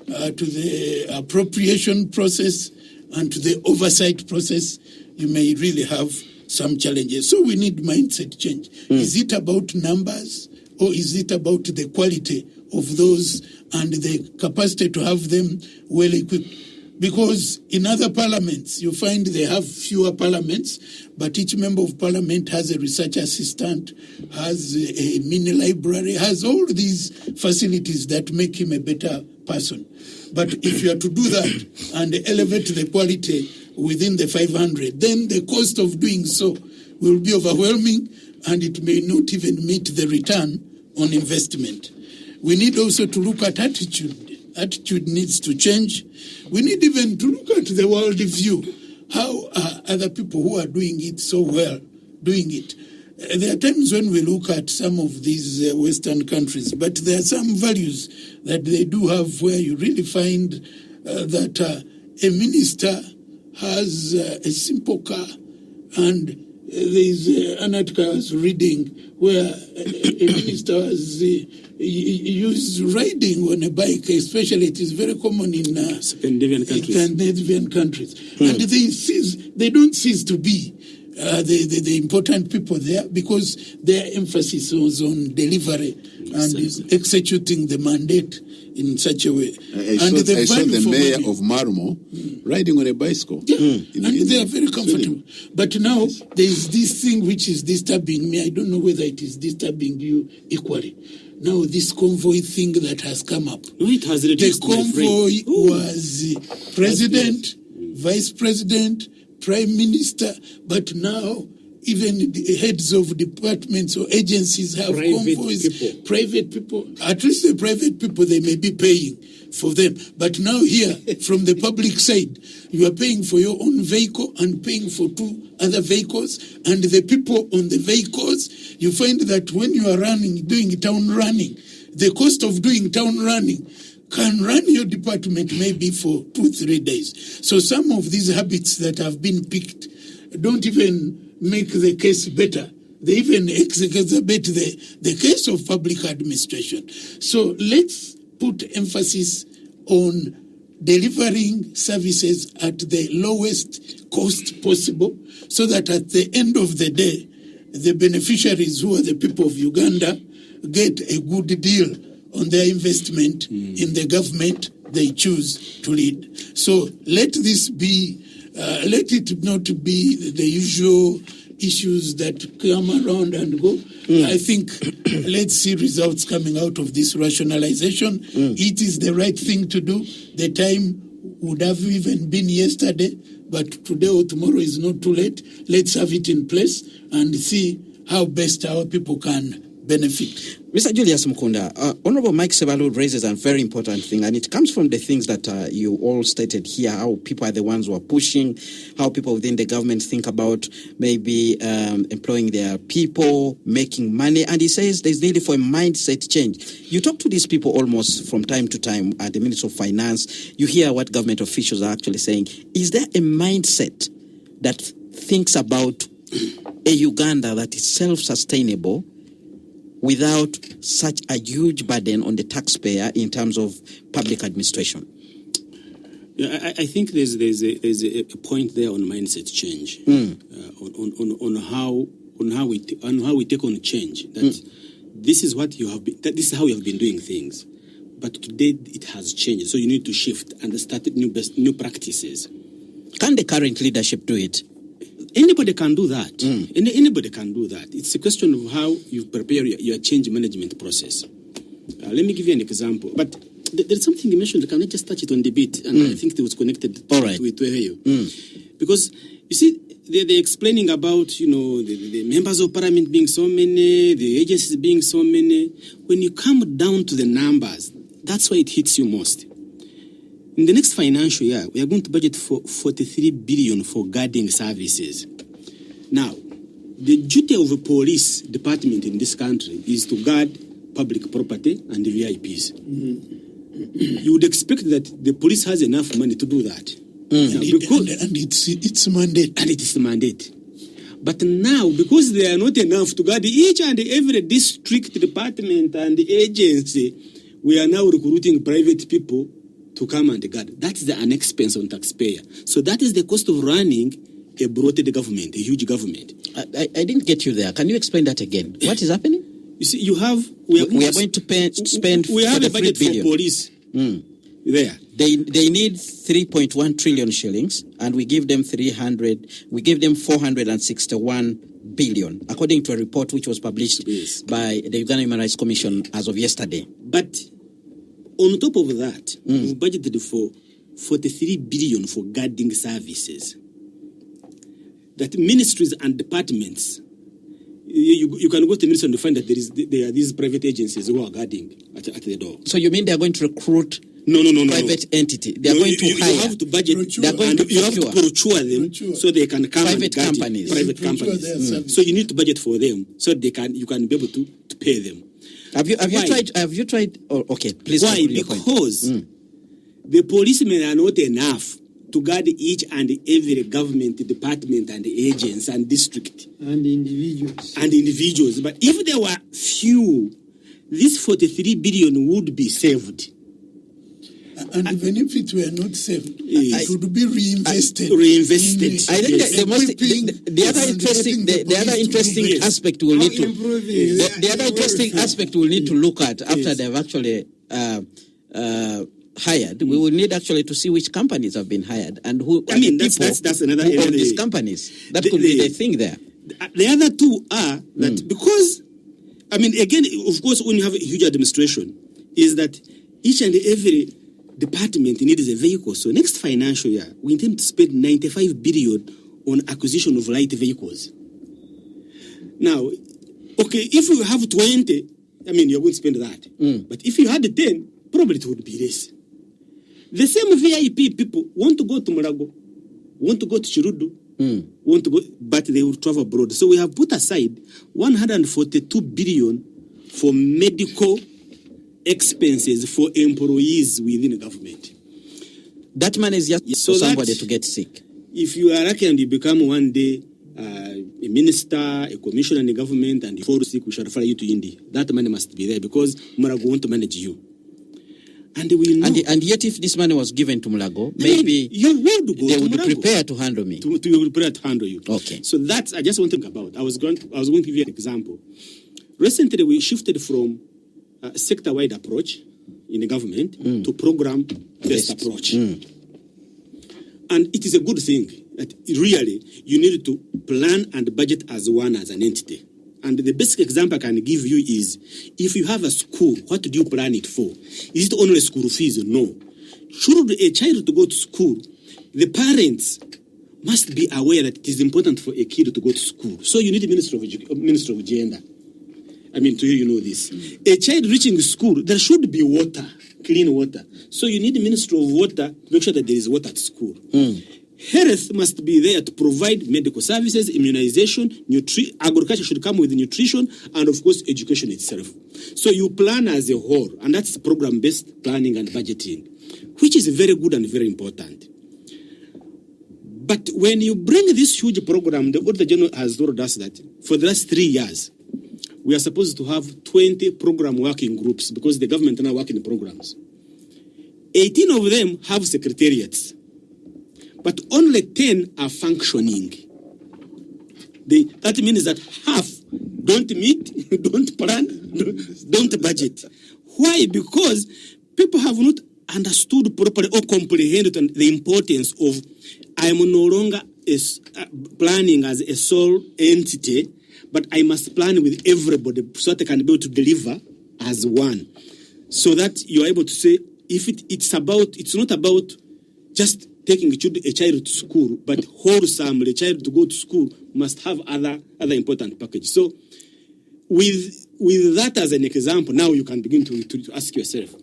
to the appropriation process, and to the oversight process, you may really have some challenges. So we need mindset change. Is it about numbers, or is it about the quality of those and the capacity to have them well equipped? Because in other parliaments, you find they have fewer parliaments, but each member of parliament has a research assistant, has a mini library, has all these facilities that make him a better person. But if you are to do that and elevate the quality within the 500, then the cost of doing so will be overwhelming, and it may not even meet the return on investment. We need also to look at attitude. Attitude needs to change. We need even to look at the world view. How are other people who are doing it so well doing it? There are times when we look at some of these Western countries, but there are some values that they do have where you really find that a minister has a simple car, and there's an article I was reading where a minister was used riding on a bike, especially it is very common in Scandinavian countries. Scandinavian countries. And they don't cease to be the important people there, because their emphasis was on delivery and executing the mandate in such a way. I saw the mayor of Marmo riding on a bicycle. Yeah, and they are very comfortable. But now there is this thing which is disturbing me. I don't know whether it is disturbing you equally. Now this convoy thing that has come up. No, it has reduced. The convoy was president, vice president, prime minister, but now even the heads of departments or agencies have convoys. Private people. At least the private people, they may be paying for them. But now here, from the public side, you are paying for your own vehicle and paying for 2 other vehicles. And the people on the vehicles, you find that when you are doing town running, the cost of doing town running can run your department maybe for 2-3 days. So some of these habits that have been picked don't even make the case better. They even exacerbate the case of public administration. So let's put emphasis on delivering services at the lowest cost possible, so that at the end of the day, the beneficiaries, who are the people of Uganda, get a good deal on their investment in the government they choose to lead. So let this be, let it not be the usual issues that come around and go. I think let's see results coming out of this rationalization. It is the right thing to do. The time would have even been yesterday, but today or tomorrow is not too late. Let's have it in place and see how best our people can benefit. Mr. Julius Mukunda, Honorable Mike Sebalu raises a very important thing, and it comes from the things that you all stated here, how people are the ones who are pushing, how people within the government think about maybe employing their people, making money, and he says there's need for a mindset change. You talk to these people almost from time to time at the Ministry of Finance, you hear what government officials are actually saying. Is there a mindset that thinks about a Uganda that is self-sustainable without such a huge burden on the taxpayer in terms of public administration? Yeah, I think there's a point there on mindset change, on how we take on change. That this is what you have been. That this is how you have been doing things, but today it has changed. So you need to shift and start new practices. Can the current leadership do it? Anybody can do that. Anybody can do that. It's a question of how you prepare your change management process. Let me give you an example. But there's something you mentioned. Can I just touch it on the bit? And I think it was connected with you. Because, you see, they're explaining about, the members of parliament being so many, the agencies being so many. When you come down to the numbers, that's why it hits you most. In the next financial year, we are going to budget for 43 billion for guarding services. Now, the duty of a police department in this country is to guard public property and the VIPs. You would expect that the police has enough money to do that. And it's mandate. And it is the mandate. But now, because there are not enough to guard each and every district department and agency, we are now recruiting private people to come and guard. That is an expense on taxpayer. So that is the cost of running a bloated government, a huge government. I didn't get you there. Can you explain that again? What is happening? You see, we are going to spend. We have a budget for police there, They need 3.1 trillion shillings, and we give them 461 billion, according to a report which was published by the Uganda Human Rights Commission as of yesterday. But on top of that, we've budgeted for 43 billion for guarding services. That ministries and departments, you can go to the ministry and find that there are these private agencies who are guarding at the door. So you mean they are going to recruit No. private entity? They are going to hire. You have to budget. They are going to you have to procure them so they can come Private and guard companies. private Procure companies. their service. So you need to budget for them so you can be able to pay them. Have you Why? tried? Oh, okay, please. Why? conclude your point. Because the policemen are not enough to guard each and every government department and agency and district And individuals. and individuals. But if there were few, this 43 billion would be saved. And even if it were not saved, Yes. it would be reinvested. Reinvested. in, I think Yes. the most equipping the other and interesting getting the other police to interesting do this. aspect we'll need to improving the other interesting aspect we'll need to look at after Yes. they've actually hired. We will need actually to see which companies have been hired and who. I are mean, the that's- people that's another- who own another- these companies. That the- could be the- the thing there. The other two are that because, I mean, again, of course, when you have a huge administration, is that each and every department needs a vehicle. So next financial year, we intend to spend 95 billion on acquisition of light vehicles. Now, okay, if you have 20, I mean, you're going to spend that. But if you had 10, probably it would be less. The same VIP people want to go to Murago, want to go to Chirudu, want to go, but they will travel abroad. So we have put aside 142 billion for medical expenses for employees within the government. That money is just So for somebody that- to get sick. If you are lucky and you become one day a minister, a commissioner in the government, and you fall sick, we shall refer you to India. That money must be there because Murago want to manage you. And we know. And yet, if this money was given to Mulago, I mean, maybe you will go they to would Murago. prepare to handle me. To prepare to handle you. Okay. So that's I just want to think about. I was going to give you an example. Recently, we shifted from a sector-wide approach in the government to program-based approach, and it is a good thing that really you need to plan and budget as one as an entity. And the basic example I can give you is if you have a school, what do you plan it for? Is it only school fees? No. Should a child to go to school, the parents must be aware that it is important for a kid to go to school. So you need a Minister of Gender. I mean, to you know this. A child reaching school, there should be water, clean water. So you need a Minister of Water to make sure that there is water at school. Health must be there to provide medical services, immunization, agriculture should come with nutrition, and of course, education itself. So you plan as a whole, and that's program-based planning and budgeting, which is very good and very important. But when you bring this huge program, the Auditor General has told us that for the last 3 years, we are supposed to have 20 program working groups because the government now work in programs. 18 of them have secretariats, but only 10 are functioning. That means that half don't meet, don't plan, don't budget. Why? Because people have not understood properly or comprehended the importance of I am no longer planning as a sole entity, but I must plan with everybody so that I can be able to deliver as one. So that you are able to say, if it's not about just taking a child to school, but wholesomely, a child to go to school must have other important packages. So with that as an example, now you can begin to ask yourself,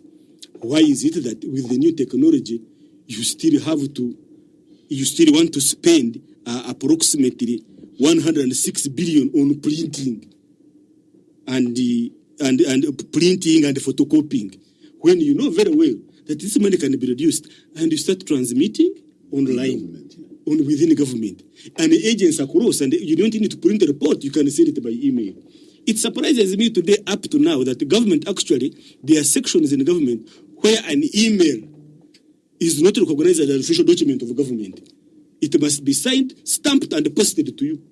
why is it that with the new technology, you still want to spend approximately 106 billion on printing and printing and photocopying, when you know very well that this money can be reduced and you start transmitting online within the government and the agents across, and you don't need to print a report, you can send it by email. It surprises me today up to now that the government actually, there are sections in the government where an email is not recognized as an official document of government. It must be signed, stamped, and posted to you.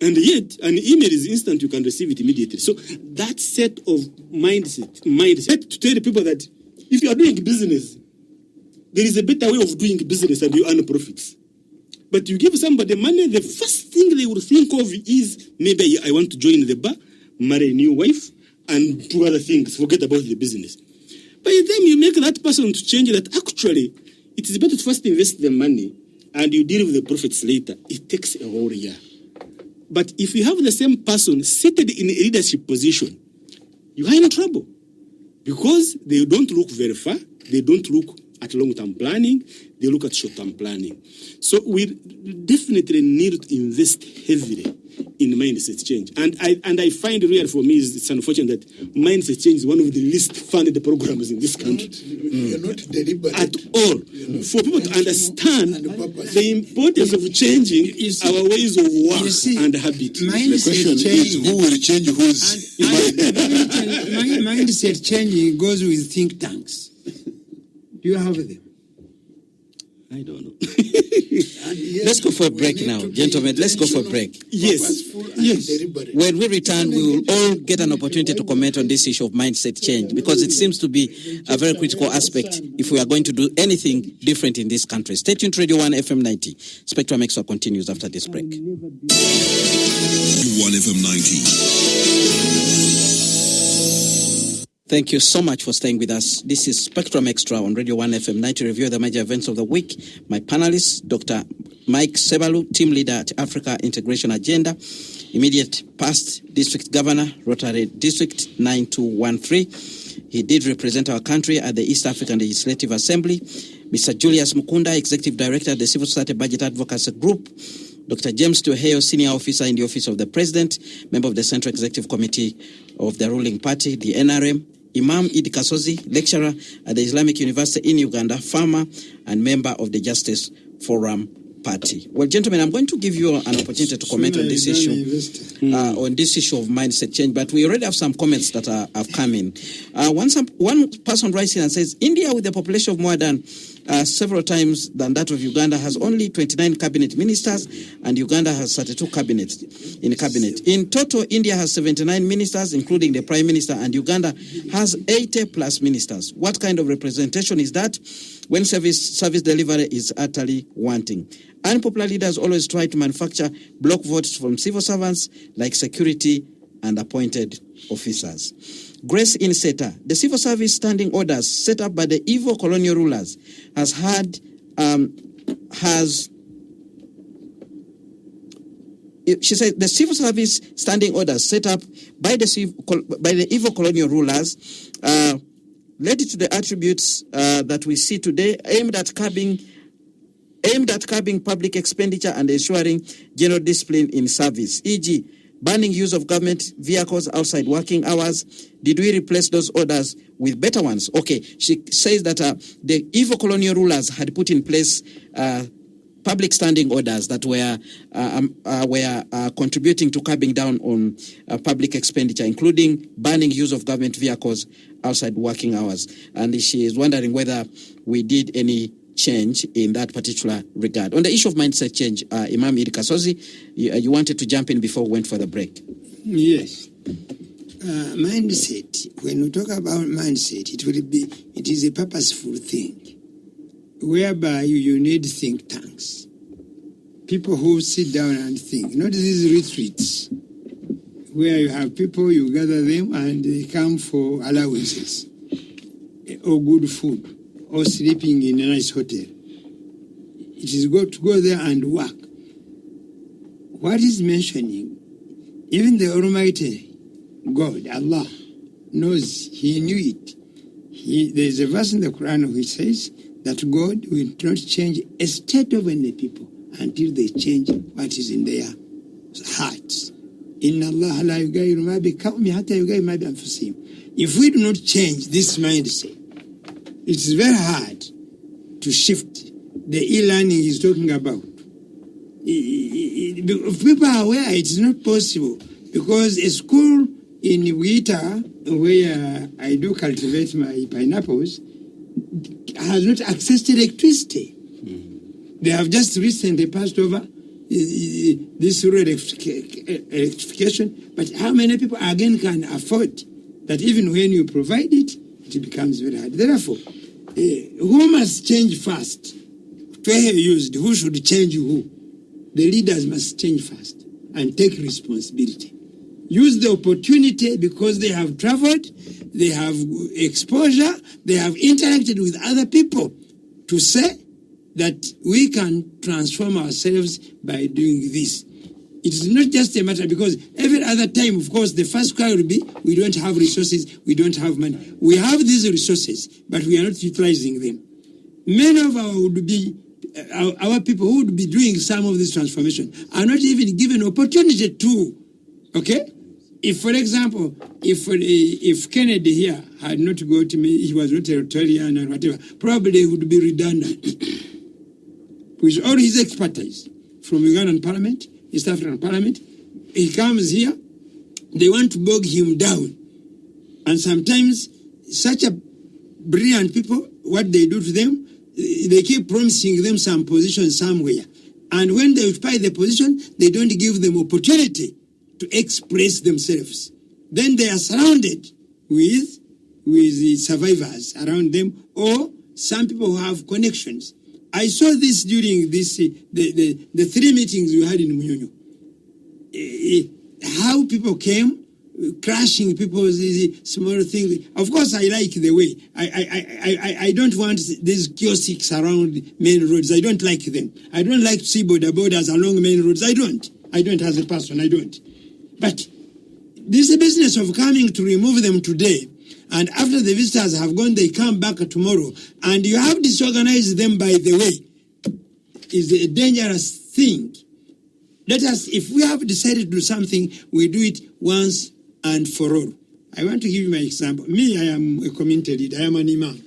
And yet, an email is instant, you can receive it immediately. So that set of mindset to tell the people that if you are doing business, there is a better way of doing business and you earn profits. But you give somebody money, the first thing they will think of is maybe I want to join the bar, marry a new wife, and do other things, forget about the business. By the time you make that person to change that, actually, it is better to first invest the money and you deal with the profits later. It takes a whole year. But if you have the same person seated in a leadership position, you are in trouble because they don't look very far. They don't look at long-term planning. They look at short-term planning. So we definitely need to invest heavily in mindset change. And I find real for me, it's unfortunate that mindset change is one of the least funded programs in this country. You're not deliberate. At all. For people to understand the importance of changing our ways of work and habit. The question is, who will change whose mind? Mindset changing goes with think tanks. Do you have them? I don't know. Let's go for a break now, gentlemen. Let's go for a break. Yes. When we return, we will all get an opportunity to comment on this issue of mindset change because it seems to be a very critical aspect if we are going to do anything different in this country. Stay tuned to Radio 1 FM 90. Spectrum Extra continues after this break. 1 FM 90. Thank you so much for staying with us. This is Spectrum Extra on Radio 1 FM 90, review of the major events of the week. My panelists, Dr. Mike Sebalu, team leader at Africa Integration Agenda, immediate past district governor, Rotary District 9213. He did represent our country at the East African Legislative Assembly. Mr. Julius Mukunda, executive director at the Civil Society Budget Advocacy Group. Dr. James Tuheyo, senior officer in the Office of the President, member of the Central Executive Committee of the ruling party, the NRM. Imam Idi Kasozi, lecturer at the Islamic University in Uganda, farmer, and member of the Justice Forum Party. Well, gentlemen, I'm going to give you an opportunity to comment on this issue, of mindset change, but we already have some comments that have come in. One person writes in and says, India, with a population of more than several times than that of Uganda, has only 29 cabinet ministers, and Uganda has 32 cabinets in cabinet. In total, India has 79 ministers, including the Prime Minister, and Uganda has 80 plus ministers. What kind of representation is that when service delivery is utterly wanting? Unpopular leaders always try to manufacture block votes from civil servants like security and appointed officers. Grace Inseta, the civil service standing orders set up by the evil colonial rulers she said the civil service standing orders set up by the evil colonial rulers led to the attributes that we see today, aimed at curbing public expenditure and ensuring general discipline in service, e.g., banning use of government vehicles outside working hours. Did we replace those orders with better ones? Okay, she says that the evil colonial rulers had put in place public standing orders that were contributing to curbing down on public expenditure, including banning use of government vehicles outside working hours. And she is wondering whether we did any change in that particular regard. On the issue of mindset change, Imam Idi Kasozi, you wanted to jump in before we went for the break. Yes. Mindset, when we talk about mindset, it is a purposeful thing, whereby you need think tanks. People who sit down and think, not these retreats, where you have people, you gather them, and they come for allowances, or good food, or sleeping in a nice hotel. It is good to go there and work. What is mentioning, even the Almighty God, Allah, knows, He knew it. There is a verse in the Quran which says that God will not change a state of any people until they change what is in their hearts. Inna Allah la yughayyiru ma bi qawmin hatta yughayyiru ma bi anfusihim. If we do not change this mindset, it is very hard to shift the e-learning he's talking about. If people are aware, it is not possible, because a school in Wita, where I do cultivate my pineapples, has not access to electricity. They have just recently passed over this rural electrification, but how many people again can afford that? Even when you provide it, it becomes very hard. Therefore, who must change first? Twehe used, who should change who? The leaders must change first and take responsibility. Use the opportunity because they have traveled, they have exposure, they have interacted with other people to say that we can transform ourselves by doing this. It is not just a matter because every other time, of course, the first cry will be, we don't have resources, we don't have money. We have these resources, but we are not utilizing them. Many of our people who would be doing some of this transformation are not even given opportunity to, okay? If, for example, if Kennedy here had not got me, he was not territorial and whatever, probably he would be redundant. With all his expertise from Ugandan Parliament, East African Parliament, he comes here, they want to bog him down. And sometimes such a brilliant people, what they do to them, they keep promising them some position somewhere. And when they occupy the position, they don't give them opportunity to express themselves. Then they are surrounded with the survivors around them or some people who have connections. I saw this during this the 3 meetings we had in Munyonyo. How people came crashing people's small things. Of course, I like the way. I don't want these kiosks around main roads. I don't like them. I don't like to see borders along main roads. I don't as a person. I don't. But this business of coming to remove them today, and after the visitors have gone, they come back tomorrow, and you have disorganized them, by the way, is a dangerous thing. Let us, if we have decided to do something, we do it once and for all. I want to give you my example. Me, I am a community leader. I am an imam.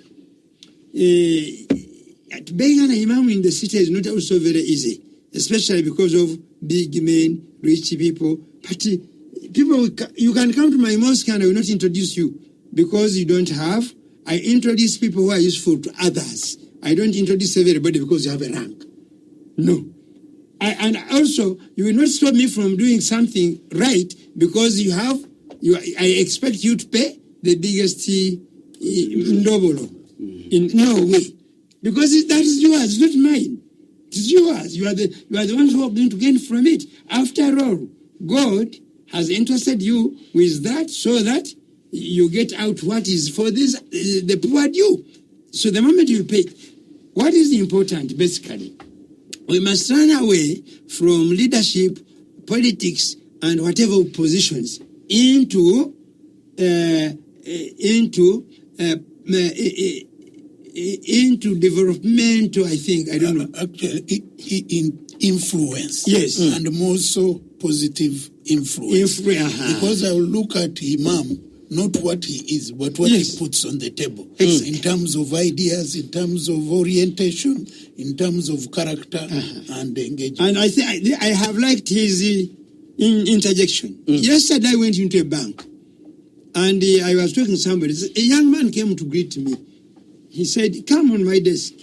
Being an imam in the city is not also very easy, especially because of big men, rich people. But people, you can come to my mosque and I will not introduce you because you don't have. I introduce people who are useful to others. I don't introduce everybody because you have a rank. No. And also, you will not stop me from doing something right because I expect you to pay the biggest ndobolo. In no way. Because that is yours, not mine. It is yours. You are the ones who are going to gain from it. After all, God has entrusted you with that so that you get out what is for this, the poor due. So the moment you pay, what is important basically? We must run away from leadership, politics, and whatever positions into developmental. I think I don't know. Actually, in influence. Yes, and more so positive influence. Because I will look at Imam. Not what he is, but what he puts on the table. In terms of ideas, in terms of orientation, in terms of character and engagement. And I think I have liked his interjection. Yesterday I went into a bank and I was talking to somebody. A young man came to greet me. He said, "Come on my desk."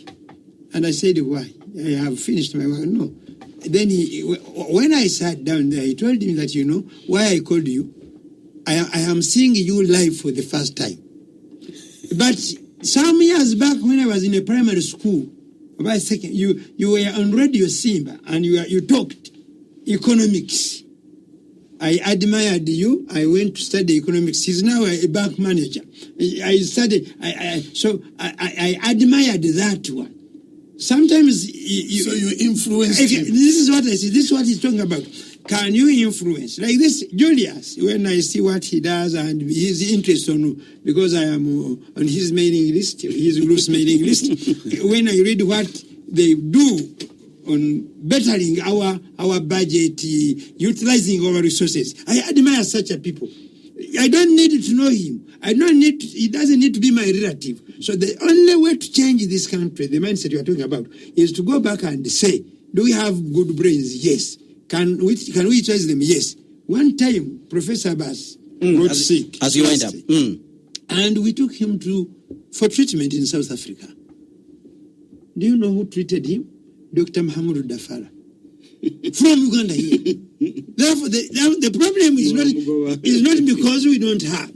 And I said, "Why? I have finished my work." No. Then when I sat down there, he told me that, why I called you? I am seeing you live for the first time. But some years back when I was in a primary school, about a second, you were on Radio Simba and you talked economics. I admired you. I went to study economics. He's now a bank manager. I studied. I admired that one. Sometimes so you influence him. This is what I see. This is what he's talking about. Can you influence? Like this, Julius, when I see what he does and his interest because I am on his mailing list, his group's mailing list, when I read what they do on bettering our budget, utilizing our resources, I admire such a people. I don't need to know him. He doesn't need to be my relative. So the only way to change this country, the mindset you are talking about, is to go back and say, do we have good brains? Yes. Can we utilize them? Yes. One time, Professor Abbas got sick. As you wind up. And we took him for treatment in South Africa. Do you know who treated him? Dr. Mahamudu Dafara. From Uganda here. Therefore, the problem is not because we don't have.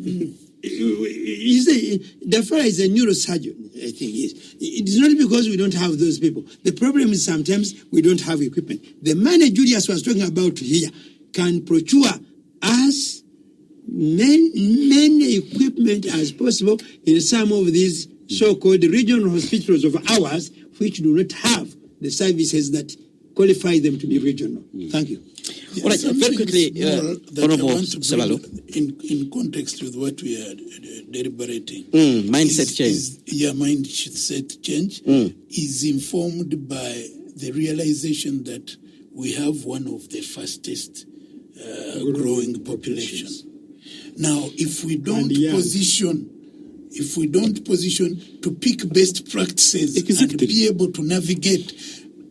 Dafara is a neurosurgeon, thing is. It is not because we don't have those people. The problem is sometimes we don't have equipment. The money Julius was talking about here can procure us many equipment as possible in some of these so-called regional hospitals of ours, which do not have the services that qualify them to be regional. Thank you. All right, very quickly, Honorable Salalo. In context with what we are deliberating. Mindset change. Mindset change is informed by the realization that we have one of the fastest growing populations. Now, if we don't position to pick best practices and be able to navigate,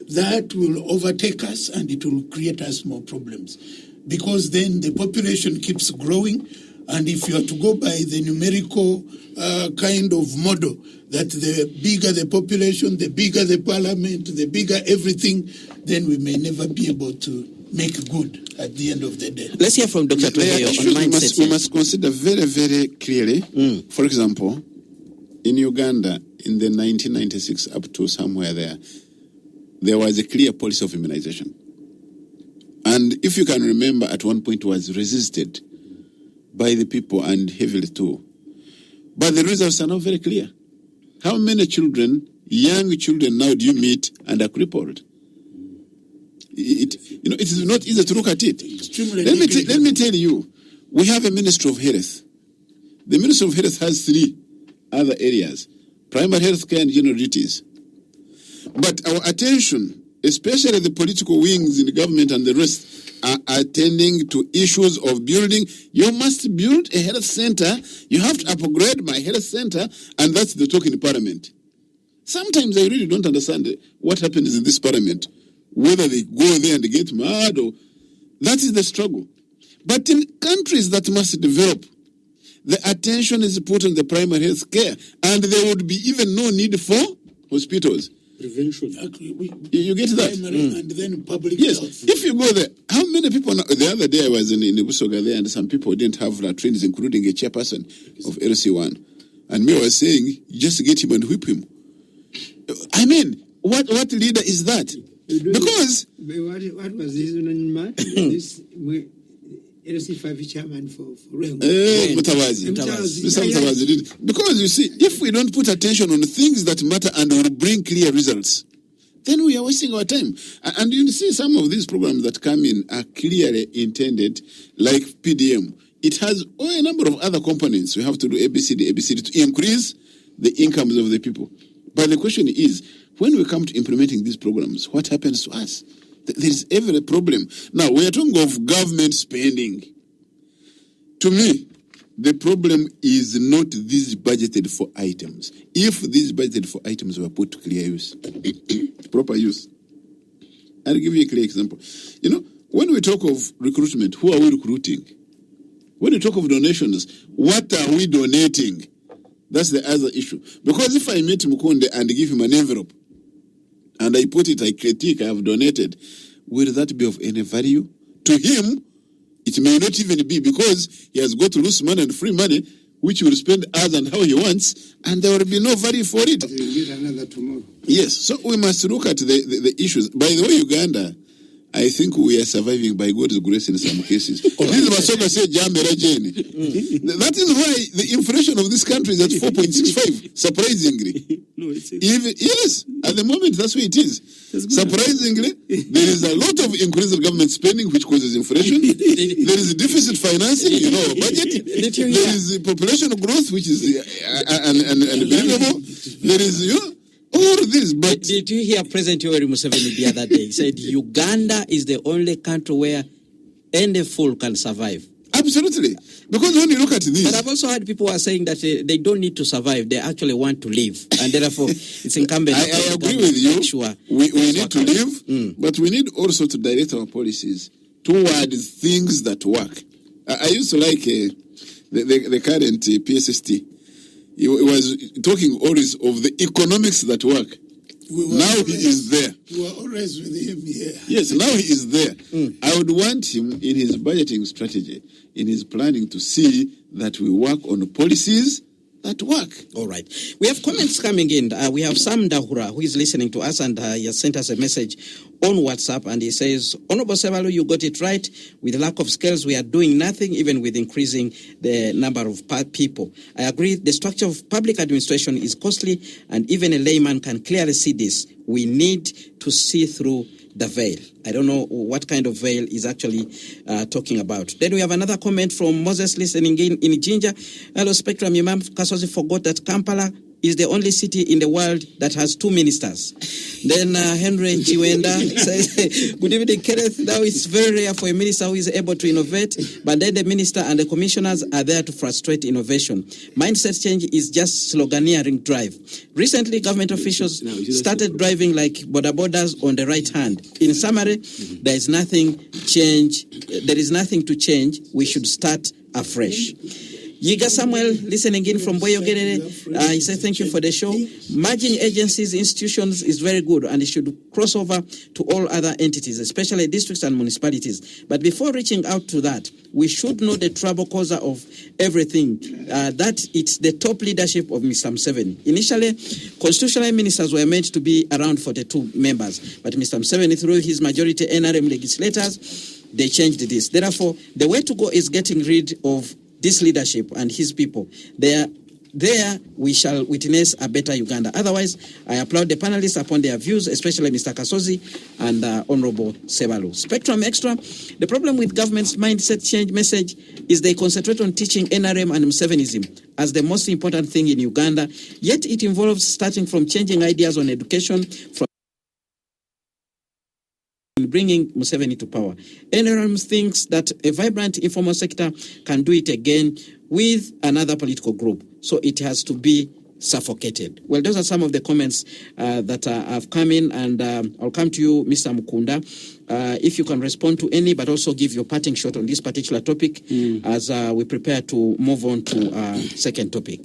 that will overtake us and it will create us more problems. Because then the population keeps growing, and if you are to go by the numerical kind of model, that the bigger the population, the bigger the parliament, the bigger everything, then we may never be able to make good at the end of the day. Let's hear from Dr. Toheo on mindset. We must consider very, very clearly. For example, in Uganda, in the 1996 up to somewhere there was a clear policy of immunization. And if you can remember, at one point it was resisted by the people and heavily too. But the results are not very clear. How many children, young children now do you meet and are crippled? It is not easy to look at it. Let me tell you, we have a Ministry of Health. The Ministry of Health has 3 other areas: primary health care and general duties. But our attention, especially the political wings in the government and the rest, are attending to issues of building. You must build a health center. You have to upgrade my health center, and that's the talk in Parliament. Sometimes I really don't understand what happens in this Parliament, whether they go there and get mad or... That is the struggle. But in countries that must develop, the attention is put on the primary health care, and there would be even no need for hospitals. Prevention. You get that? And then public yes. health. If you go there, how many people... The other day I was in Busoga there, and some people didn't have trainings, including a chairperson of LC1. And me was saying, just get him and whip him. I mean, what leader is that? Because... What was this man? This LC5 chairman for Mutawazi. Mr. Mutawazi did. Because you see, if we don't put attention on the things that matter and will bring clear results, then we are wasting our time. And you see some of these programs that come in are clearly intended, like PDM. It has a number of other components. We have to do ABCD to increase the incomes of the people. But the question is, when we come to implementing these programs, what happens to us? There is every problem. Now, we are talking of government spending. To me, the problem is not these budgeted for items. If these budgeted for items were put to clear use, proper use. I'll give you a clear example. You know, when we talk of recruitment, who are we recruiting? When we talk of donations, what are we donating? That's the other issue. Because if I meet Mukunde and give him an envelope, and I put it, I critique, I have donated, will that be of any value? To him, it may not even be, because he has got loose money and free money, which he will spend as and how he wants, and there will be no value for it. We'll get another tomorrow. Yes, so we must look at the issues. By the way, Uganda, I think we are surviving by God's grace in some cases. This is Masoka said, Jambera Jane. That is why the inflation of this country is at 4.65, surprisingly. Yes, at the moment, that's where it is. Surprisingly, there is a lot of increased government spending, which causes inflation. There is deficit financing, budget. There is population growth, which is unbelievable. There is, all this, but... Did you hear President Yoweri Museveni the other day? He said Uganda is the only country where any fool can survive. Absolutely. Because when you look at this... But I've also heard people are saying that they don't need to survive. They actually want to live. And therefore, it's incumbent... I agree with you. Sure we need to live, but we need also to direct our policies towards things that work. I used to like the current PSST. He was talking always of the economics that work. Now he is there. We were always with him here. Yes, now he is there. I would want him in his budgeting strategy, in his planning, to see that we work on policies that work. All right. We have comments coming in. We have Sam Dahura, who is listening to us, and he has sent us a message on WhatsApp, and he says, Honorable Sebalu, you got it right. With the lack of skills, we are doing nothing, even with increasing the number of people. I agree, the structure of public administration is costly, and even a layman can clearly see this. We need to see through the veil. I don't know what kind of veil is actually talking about. Then we have another comment from Moses listening in Ginger. Hello, Spectrum. Imam Kasozi forgot that Kampala is the only city in the world that has 2 ministers. Then Henry Chiwenda says, good evening, Kenneth. Now it's very rare for a minister who is able to innovate, but then the minister and the commissioners are there to frustrate innovation. Mindset change is just sloganeering drive. Recently, government officials started driving like border borders on the right hand. In summary, there is nothing to change. We should start afresh. Yiga Samuel, listening in from Boyogerere, he said, thank you for the show. Merging agencies, institutions is very good, and it should cross over to all other entities, especially districts and municipalities. But before reaching out to that, we should know the trouble causer of everything, that it's the top leadership of Mr. Museveni. Initially, constitutional ministers were meant to be around 42 members, but Mr. Museveni, through his majority NRM legislators, they changed this. Therefore, the way to go is getting rid of this leadership and his people. There we shall witness a better Uganda. Otherwise, I applaud the panelists upon their views, especially Mr. Kasozi and Honorable Sebalu. Spectrum Extra, the problem with government's mindset change message is they concentrate on teaching NRM and Musevenism as the most important thing in Uganda, yet it involves starting from changing ideas on education, from bringing Museveni to power. NRM thinks that a vibrant informal sector can do it again with another political group, so it has to be suffocated. Well, those are some of the comments that have come in, and I'll come to you, Mr. Mukunda, if you can respond to any, but also give your parting shot on this particular topic as we prepare to move on to second topic.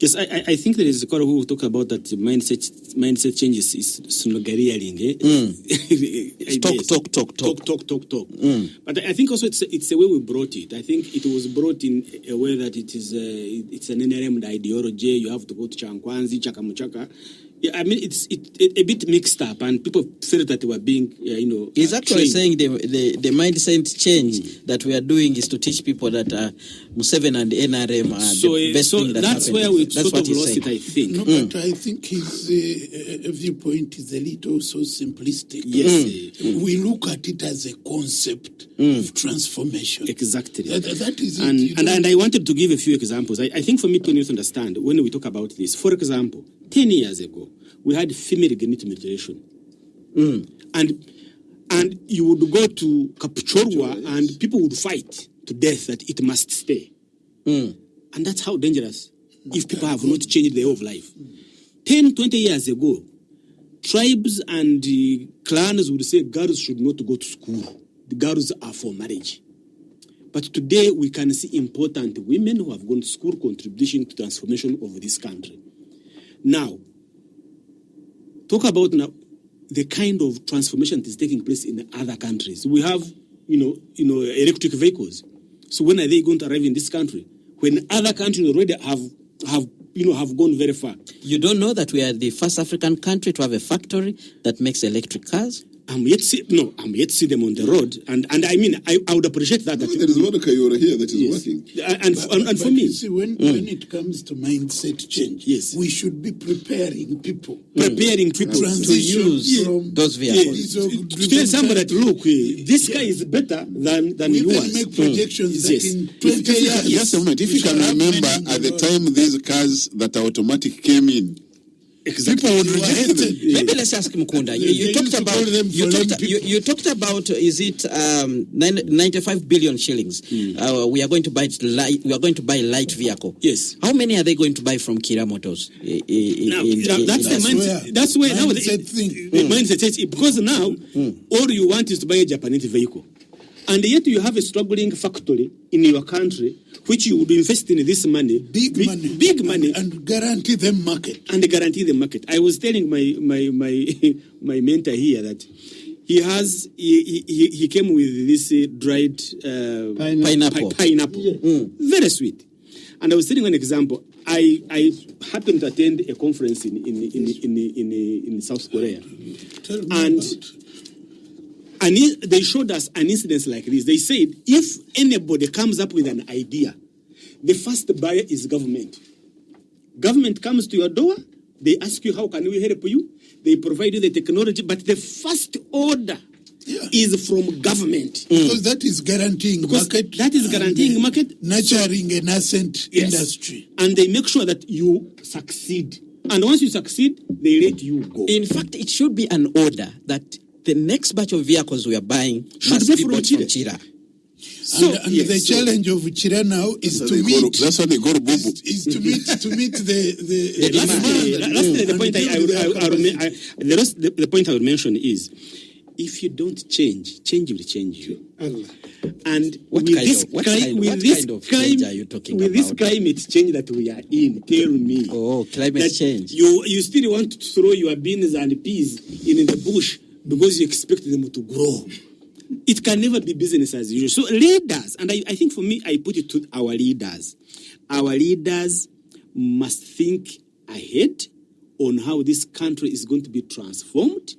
Yes, I think there is a caller who will talk about that mindset changes is sloganeering. Talk. But I think also it's the way we brought it. I think it was brought in a way that it's an NRM ideology. You have to go to Chankwanzi, Chakamuchaka. Yeah, I mean, it's a bit mixed up, and people felt that they were being, He's actually saying the mindset change that we are doing is to teach people that Museveni and NRM are the best thing that's happened. Where we sort of lost it, I think. No, but I think his viewpoint is a little so simplistic. Yes. We look at it as a concept of transformation. Exactly. That is it. And I wanted to give a few examples. I think for me, people need to understand when we talk about this. For example, 10 years ago, we had female genital mutilation. And you would go to Kapchorwa and people would fight to death that it must stay. And that's how dangerous if people have not changed their way of life. 10, 20 years ago, tribes and clans would say girls should not go to school. The girls are for marriage. But today we can see important women who have gone to school contribution to transformation of this country. Now, talk about now the kind of transformation that is taking place in other countries. We have, electric vehicles. So when are they going to arrive in this country? When other countries already have gone very far. You don't know that we are the first African country to have a factory that makes electric cars? I'm yet to see them on the road, and I mean, I would appreciate that. There is one Kayora here that is working. And for me, see, when it comes to mindset change, we should be preparing people to use those vehicles. To tell somebody that look, this guy is better than you was. are. We make projections that in 20 years. Just a moment. If you can remember, at the time these cars that are automatic came in. Exactly. People would reject them. Maybe let's ask Mukunda. You talked about is it 95 billion shillings? We are going to buy light vehicle. Yes. How many are they going to buy from Kira Motors? That's where now the mindset change, because now all you want is to buy a Japanese vehicle. And yet you have a struggling factory in your country which you would invest in this money. Big money. And guarantee them market. I was telling my mentor here that he came with this dried pineapple. Very sweet. And I was telling an example. I happened to attend a conference in South Korea, and they showed us an incident like this. They said if anybody comes up with an idea, the first buyer is government. Government comes to your door. They ask you, how can we help you? They provide you the technology, but the first order is from government. Because that is guaranteeing market. That is guaranteeing market. Nurturing a nascent industry. And they make sure that you succeed. And once you succeed, they let you go. In fact, it should be an order that the next batch of vehicles we are buying must be bought from Chira. So, the challenge of Chira now is to meet. That's what they go to Bubu. Is to meet the point I would mention is, if you don't change will change you. And what kind of change are you talking about? With this climate change that we are in, tell me. Oh, climate change. You still want to throw your beans and peas in the bush because you expect them to grow. It can never be business as usual. So leaders, and I think for me, I put it to our leaders. Our leaders must think ahead on how this country is going to be transformed.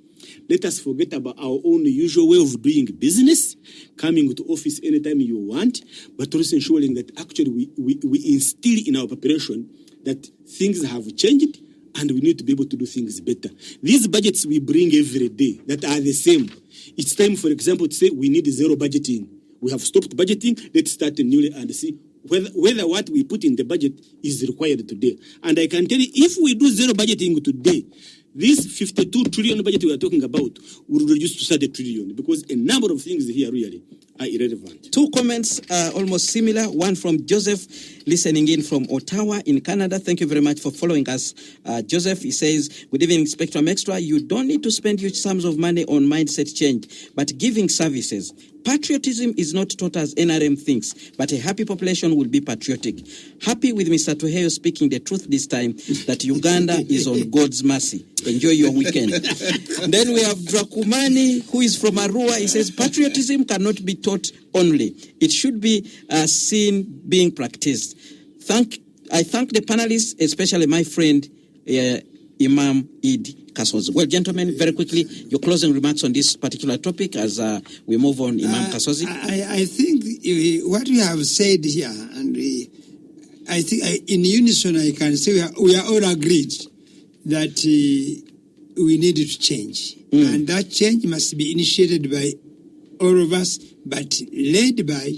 Let us forget about our own usual way of doing business, coming to office anytime you want, but also ensuring that actually we instill in our population that things have changed and we need to be able to do things better. These budgets we bring every day that are the same. It's time, for example, to say we need zero budgeting. We have stopped budgeting. Let's start newly and see whether what we put in the budget is required today. And I can tell you, if we do zero budgeting today, this 52 trillion budget we are talking about will reduce to 30 trillion because a number of things here really are irrelevant. Two comments almost similar. One from Joseph, listening in from Ottawa in Canada. Thank you very much for following us, Joseph. He says, good evening, Spectrum Extra. You don't need to spend huge sums of money on mindset change, but giving services. Patriotism is not taught as NRM thinks, but a happy population will be patriotic. Happy with Mr. Tuheyo speaking the truth this time that Uganda is on God's mercy. Enjoy your weekend. Then we have Drakumani, who is from Arua. He says, patriotism cannot be taught only. It should be seen being practiced. I thank the panelists, especially my friend, Imam Eid Kasozi. Well, gentlemen, very quickly, your closing remarks on this particular topic as we move on, Imam Kasozi. I think what we have said here, and I think in unison I can say we are all agreed that we need to change. And that change must be initiated by all of us, but led by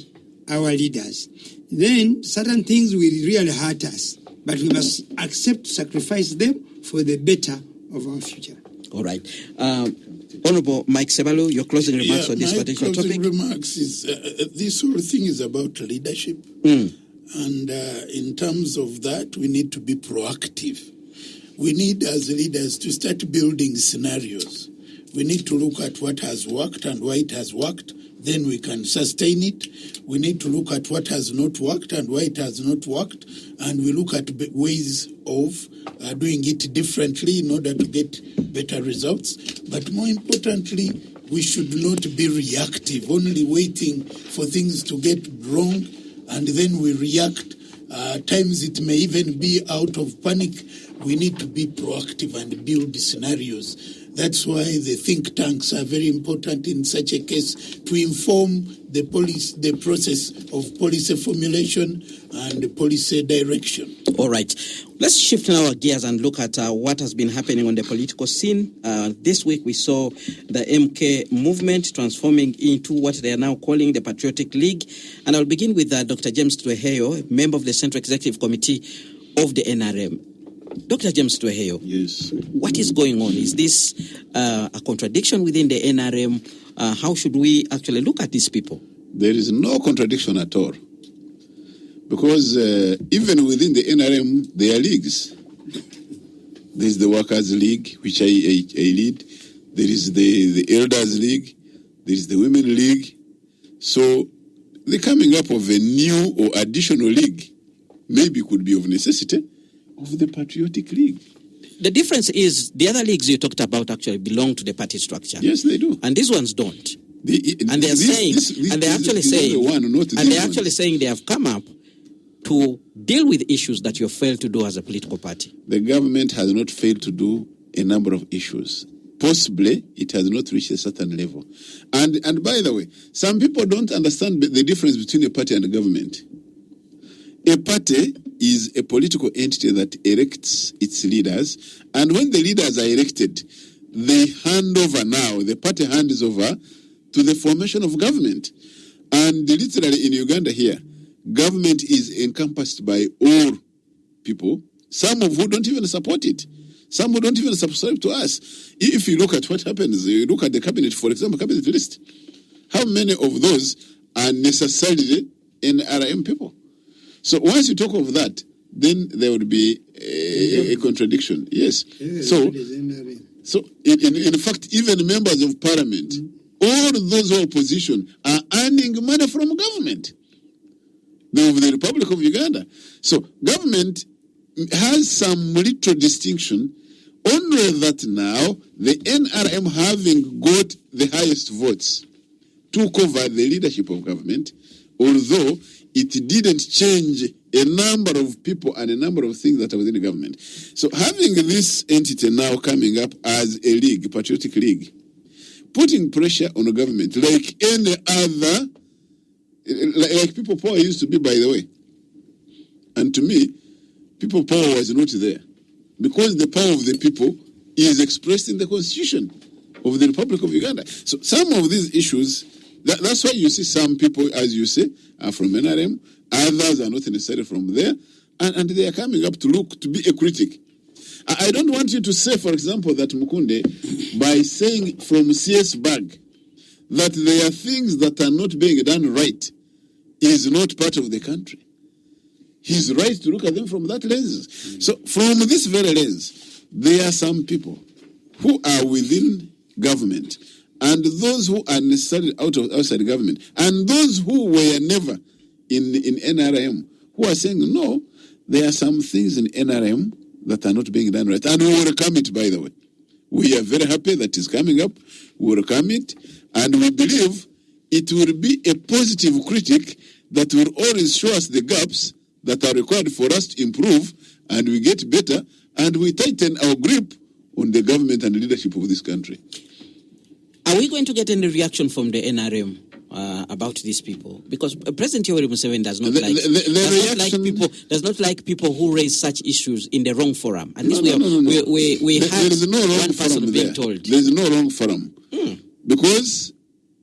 our leaders. Then certain things will really hurt us, but we must accept, sacrifice them for the better of our future. All right. Honorable Mike Sebalu, your closing remarks on this particular topic? My closing remarks is this whole thing is about leadership. And in terms of that, we need to be proactive. We need, as leaders, to start building scenarios. We need to look at what has worked and why it has worked. Then we can sustain it. We need to look at what has not worked and why it has not worked. And we look at ways of doing it differently in order to get better results. But more importantly, we should not be reactive, only waiting for things to get wrong and then we react. Times it may even be out of panic. We need to be proactive and build scenarios. That's why the think tanks are very important in such a case to inform the process of policy formulation and policy direction. All right. Let's shift now our gears and look at what has been happening on the political scene. This week we saw the MK movement transforming into what they are now calling the Patriotic League. And I'll begin with Dr. James Tuheyo, member of the Central Executive Committee of the NRM. Dr. James Tuheyo, yes. What is going on? Is this a contradiction within the NRM? How should we actually look at these people? There is no contradiction at all. Because even within the NRM, there are leagues. There is the Workers' League, which I lead. There is the Elders' League. There is the Women League. So the coming up of a new or additional league maybe could be of necessity of the Patriotic League. The difference is the other leagues you talked about actually belong to the party structure. They're these ones don't. They're actually saying they have come up to deal with issues that you failed to do as a political party? The government has not failed to do a number of issues. Possibly, it has not reached a certain level. And by the way, some people don't understand the difference between a party and a government. A party is a political entity that elects its leaders, and when the leaders are elected, they hand over now, the party hands over to the formation of government. And literally in Uganda here, government is encompassed by all people, some of who don't even support it. Some who don't even subscribe to us. If you look at what happens, you look at the cabinet, for example, cabinet list. How many of those are necessarily NRM people? So once you talk of that, then there would be a contradiction. Yes. So in fact, even members of parliament, all those who are opposition are earning money from government of the Republic of Uganda. So government has some little distinction, only that now the NRM, having got the highest votes, took over the leadership of government, although it didn't change a number of people and a number of things that are within the government. So having this entity now coming up as a league, patriotic league, putting pressure on the government like any other, like people power used to be, by the way. And to me, people power was not there, because the power of the people is expressed in the Constitution of the Republic of Uganda. So some of these issues, that's why you see some people, as you say, are from NRM, others are not necessarily from there, and they are coming up to look to be a critic. I don't want you to say, for example, that Mukunde, by saying from CS Bag that there are things that are not being done right, is not part of the country. He's right to look at them from that lens. So from this very lens, there are some people who are within government, and those who are necessarily outside government, and those who were never in NRM, who are saying, no, there are some things in NRM that are not being done right. And we welcome it, by the way. We are very happy that it's coming up. We welcome it. And we believe it will be a positive critic that will always show us the gaps that are required for us to improve, and we get better, and we tighten our grip on the government and the leadership of this country. Are we going to get any reaction from the NRM about these people? Because President Yoweri Museveni does not like people who raise such issues in the wrong forum. And this we had one person being told. There is no wrong forum. Because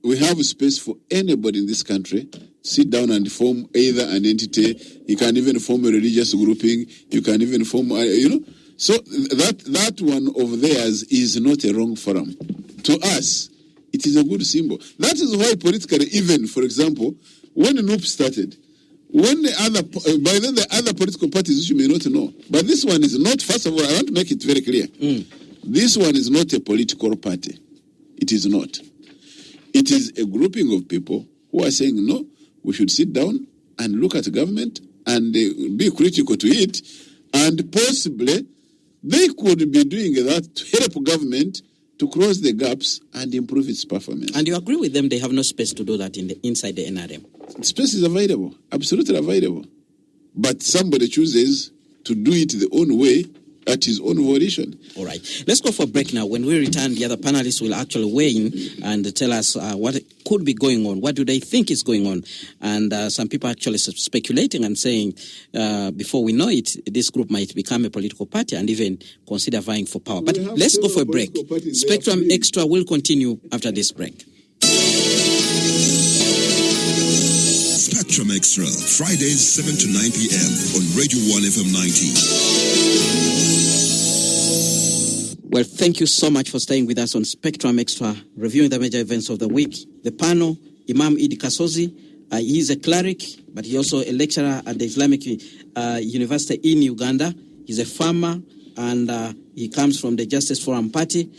we have a space for anybody in this country to sit down and form either an entity. You can even form a religious grouping. You can even form, So that one of theirs is not a wrong forum. To us, it is a good symbol. That is why politically, even, for example, when NUP started, by then the other political parties, which you may not know, but this one is not, first of all, I want to make it very clear. This one is not a political party. It is not. It is a grouping of people who are saying, no, we should sit down and look at government and be critical to it, and possibly they could be doing that to help government to close the gaps and improve its performance. And you agree with them, they have no space to do that inside the NRM? Space is available, absolutely available. But somebody chooses to do it the own way, at his own volition. All right. Let's go for a break now. When we return, the other panelists will actually weigh in and tell us what could be going on. What do they think is going on? And some people actually speculating and saying, before we know it, this group might become a political party and even consider vying for power. But let's go for a break. Spectrum Extra will continue after this break. Spectrum Extra, Fridays 7 to 9 p.m. on Radio 1 FM 90. Well, thank you so much for staying with us on Spectrum Extra, reviewing the major events of the week. The panel, Imam Idi Kasozi, he is a cleric, but he also a lecturer at the Islamic University in Uganda. He's a farmer, and he comes from the Justice Forum Party.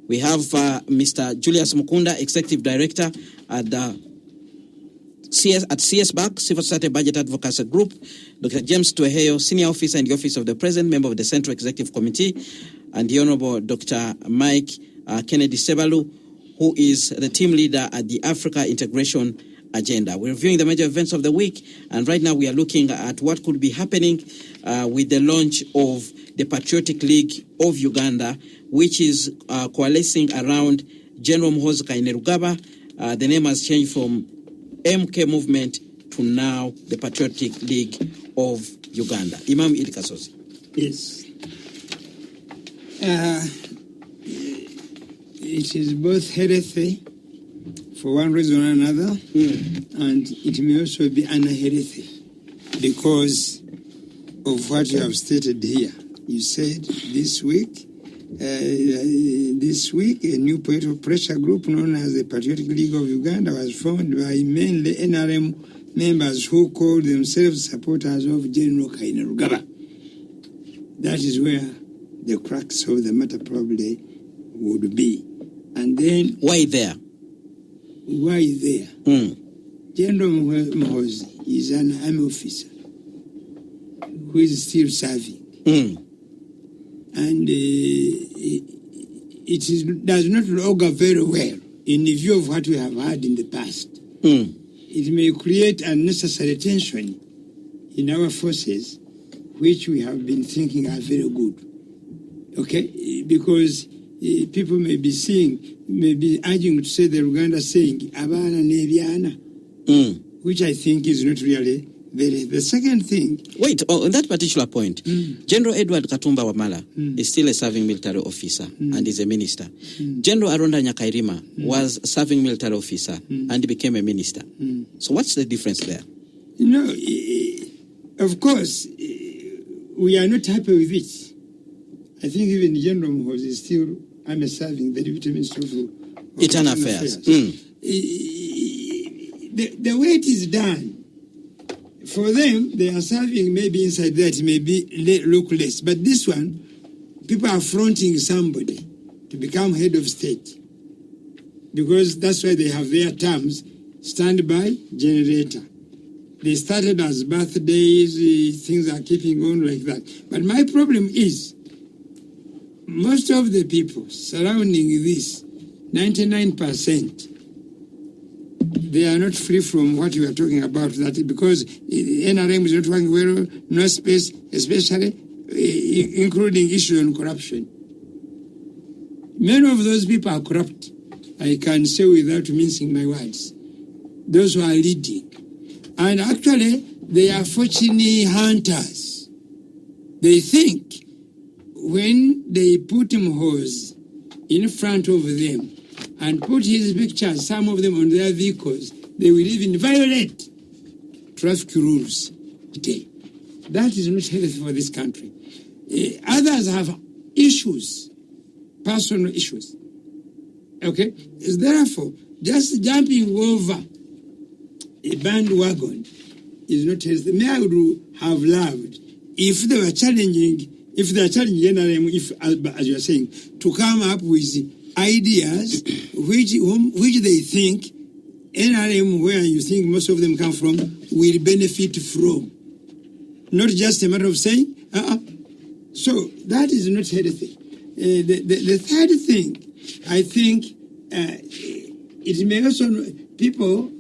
We have Mr. Julius Mukunda, Executive Director at CS BAC, Civil Society Budget Advocacy Group. Dr. James Tueheyo, Senior Officer in the Office of the President, Member of the Central Executive Committee, and the Honorable Dr. Mike Kennedy Sebalu, who is the team leader at the Africa Integration agenda. We're reviewing the major events of the week, and right now we are looking at what could be happening with the launch of the Patriotic League of Uganda, which is coalescing around General Muhoozi Kainerugaba. The name has changed from MK Movement to now the Patriotic League of Uganda. Imam Idi Kasozi. Yes. It is both heresy for one reason or another, and it may also be unhealthy because of what you have stated here. You said this week, a new political pressure group known as the Patriotic League of Uganda was formed by mainly NRM members who called themselves supporters of General Kainerugaba. That is where the crux of the matter probably would be. And then... Why there? General Muhoozi is an army officer who is still serving. And it does not augur very well in the view of what we have had in the past. It may create unnecessary tension in our forces, which we have been thinking are very good. Okay? Because people may be urging to say the Uganda saying, Abana Nebiana, which I think is not really the second thing. Wait, on that particular point, General Edward Katumba Wamala is still a serving military officer and is a minister. General Aronda Nyakairima was a serving military officer and became a minister. So what's the difference there? Of course, we are not happy with it. I think even General Muhoozi is still serving the Deputy Minister of Internal Affairs. The way it is done, for them, they are serving maybe inside that, maybe look less. But this one, people are fronting somebody to become head of state. Because that's why they have their terms, standby generator. They started as birthdays, things are keeping on like that. But my problem is, most of the people surrounding this, 99%, they are not free from what you are talking about, that because NRM is not working well, no space, especially including issues on corruption. Many of those people are corrupt, I can say without mincing my words. Those who are leading. And actually, they are fortunate hunters. They think when they put Muhoozi in front of them and put his pictures, some of them on their vehicles, they will even violate traffic rules today. That is not healthy for this country. Others have issues, personal issues. Okay? Therefore, just jumping over a bandwagon is not healthy. I would have loved if they were challenging NRM, as you are saying, to come up with ideas which they think NRM, where you think most of them come from, will benefit from. Not just a matter of saying, So that is not healthy. The third thing, I think, it may also, people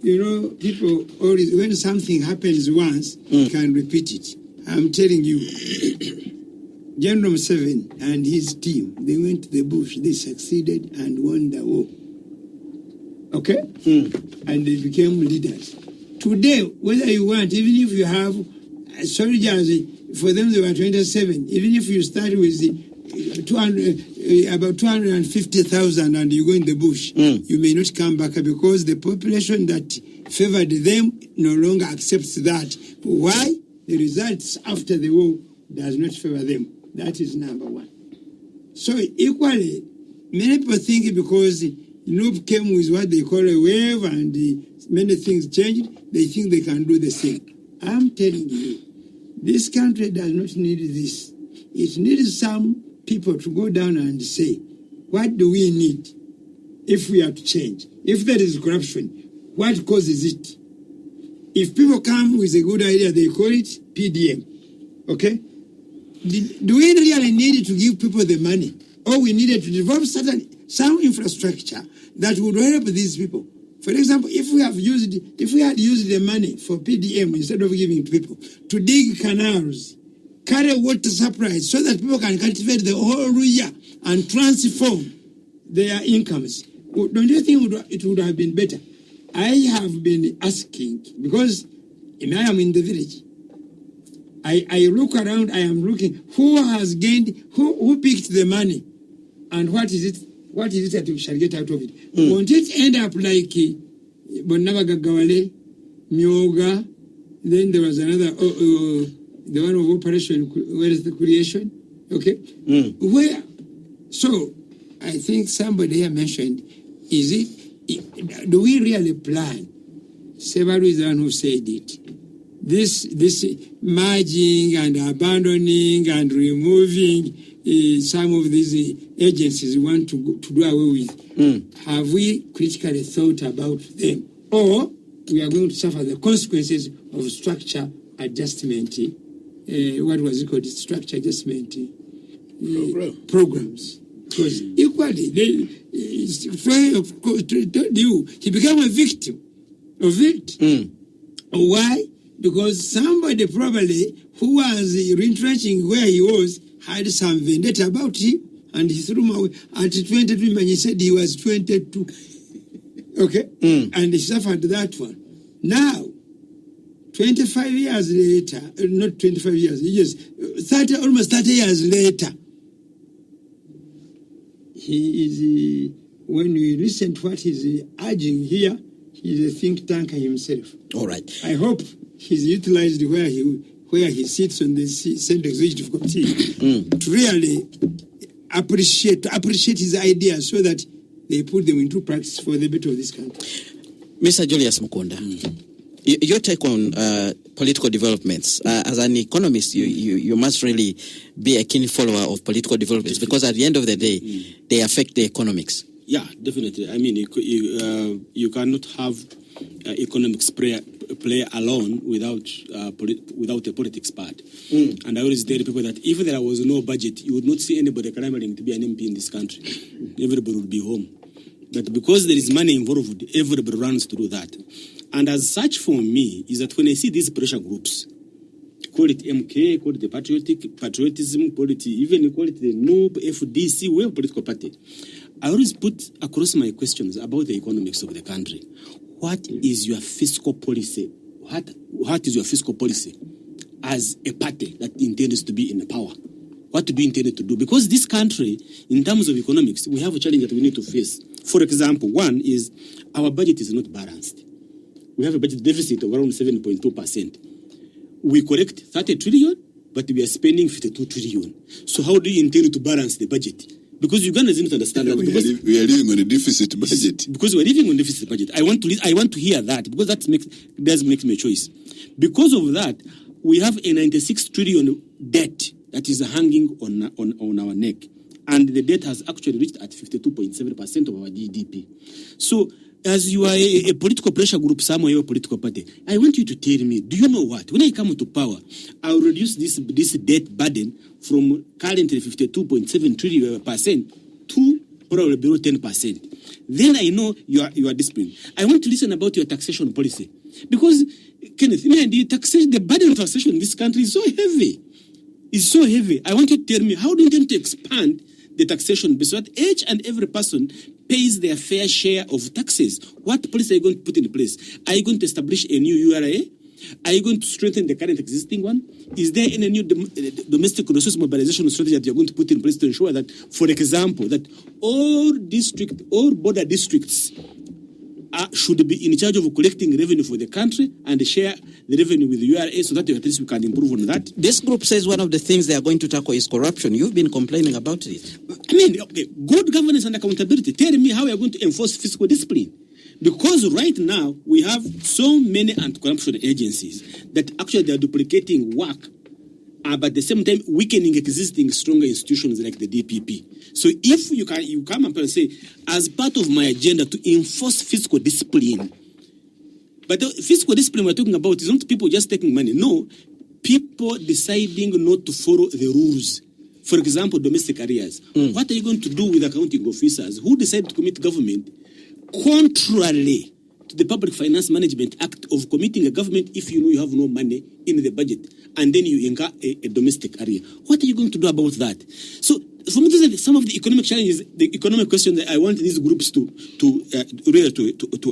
always, when something happens once, can repeat it. I'm telling you, General Museveni and his team, they went to the bush, they succeeded and won the war. Okay? And they became leaders. Today, whether you want, even if you have soldiers, for them they were 27, even if you start with about 250,000 and you go in the bush, you may not come back because the population that favored them no longer accepts that. Why? The results after the war does not favor them. That is number one. So equally, many people think because Noob came with what they call a wave and many things changed, they think they can do the same. I'm telling you, this country does not need this. It needs some people to go down and say, what do we need if we have to change? If there is corruption, what causes it? If people come with a good idea, they call it PDM. Okay? Do we really need to give people the money? Or we needed to develop some infrastructure that would help these people? For example, if we had used the money for PDM instead of giving it to people to dig canals, carry water supplies so that people can cultivate the whole year and transform their incomes, don't you think it would have been better? I have been asking, because I am in the village. I look around, I am looking, who has gained, who picked the money, and what is it that we shall get out of it? Won't it end up like Bonavagagawale, Myoga, then there was another, the one of Operation, where is the creation? Okay? Where? So, I think somebody here mentioned, do we really plan? Several is the one who said it. This merging and abandoning and removing some of these agencies we want to do away with. Have we critically thought about them? Or we are going to suffer the consequences of structure adjustment? What was it called? Structure adjustment programs. Because equally, he became a victim of it. Why? Because somebody probably who was retrenching where he was had some vendetta about him, and he threw him away. At 22, and he said he was 22. Okay? And he suffered that one. Now, 25 years later, not 25 years, almost 30 years later, he is, when we listen to what he's urging here, he's a think tanker himself. All right. I hope he's utilized where he sits on the Senate Executive Committee to really appreciate his ideas so that they put them into practice for the better of this country. Mr. Julius Mukunda, your take on political developments. As an economist, you must really be a keen follower of political developments because at the end of the day, they affect the economics. Yeah, definitely. I mean, you cannot have economics play alone without a politics part. And I always tell people that if there was no budget, you would not see anybody clamoring to be an MP in this country. Everybody would be home. But because there is money involved, everybody runs to do that. And as such for me, is that when I see these pressure groups, call it MK, call it the patriotism, call it the NOB, FDC, we have a political party. I always put across my questions about the economics of the country. What is your fiscal policy? What is your fiscal policy as a party that intends to be in power? What do you intend to do? Because this country, in terms of economics, we have a challenge that we need to face. For example, one is our budget is not balanced. We have a budget deficit of around 7.2%. We collect 30 trillion, but we are spending 52 trillion. So how do you intend to balance the budget? Because Ugandans didn't understand that. We are living on a deficit budget. Because we are living on a deficit budget. I want to hear that because that does make me a choice. Because of that, we have a 96 trillion debt that is hanging on our neck. And the debt has actually reached at 52.7% of our GDP. So, as you are a political pressure group, somewhere a political party, I want you to tell me, do you know what? When I come to power, I will reduce this debt burden from currently 52.7 trillion % to probably below 10%. Then I know you are disciplined. I want to listen about your taxation policy. Because, Kenneth, the burden of taxation in this country is so heavy. It's so heavy. I want you to tell me, how do you intend to expand the taxation so that each and every person pays their fair share of taxes? What policy are you going to put in place? Are you going to establish a new URA? Are you going to strengthen the current existing one? Is there any new domestic resource mobilization strategy that you're going to put in place to ensure that, for example, that all border districts should be in charge of collecting revenue for the country and share the revenue with the URA so that at least we can improve on that? This group says one of the things they are going to tackle is corruption. You've been complaining about it. I mean, okay, good governance and accountability. Tell me how we are going to enforce fiscal discipline. Because right now, we have so many anti-corruption agencies that actually they are duplicating work, but at the same time weakening existing stronger institutions like the DPP. So if you come up and say, as part of my agenda to enforce fiscal discipline, but the fiscal discipline we're talking about is not people just taking money. No, people deciding not to follow the rules. For example, domestic arrears. What are you going to do with accounting officers who decide to commit government contrary to the Public Finance Management Act of committing a government if you know you have no money in the budget and then you incur a domestic area. What are you going to do about that? So some of the economic challenges, the economic question that I want these groups to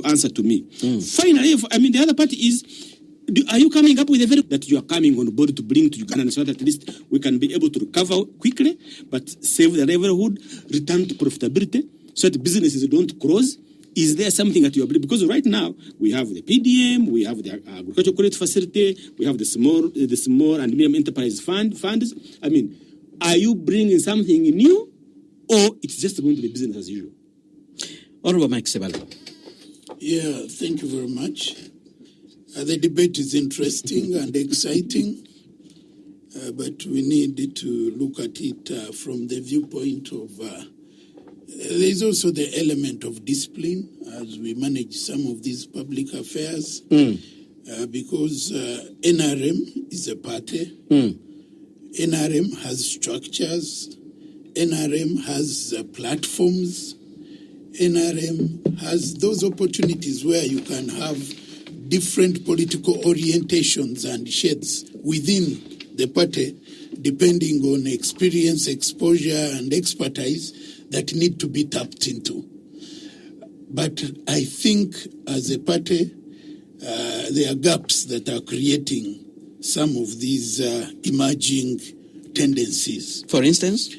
answer to me. Finally, the other part is, are you coming up with a very that you are coming on board to bring to Uganda so that at least we can be able to recover quickly, but save the livelihood, return to profitability, so that businesses don't close? Is there something that you believe? Because right now we have the PDM, we have the agricultural credit facility, we have the small and medium enterprise funds. Are you bringing something new, or it's just going to be business as usual? Honorable Mike Sebala. Yeah, thank you very much. The debate is interesting and exciting, but we need to look at it from the viewpoint of there is also the element of discipline as we manage some of these public affairs, because NRM is a party. NRM has structures. NRM has platforms. NRM has those opportunities where you can have different political orientations and shades within the party, depending on experience, exposure, and expertise that need to be tapped into. But I think as a party, there are gaps that are creating some of these emerging tendencies. For instance?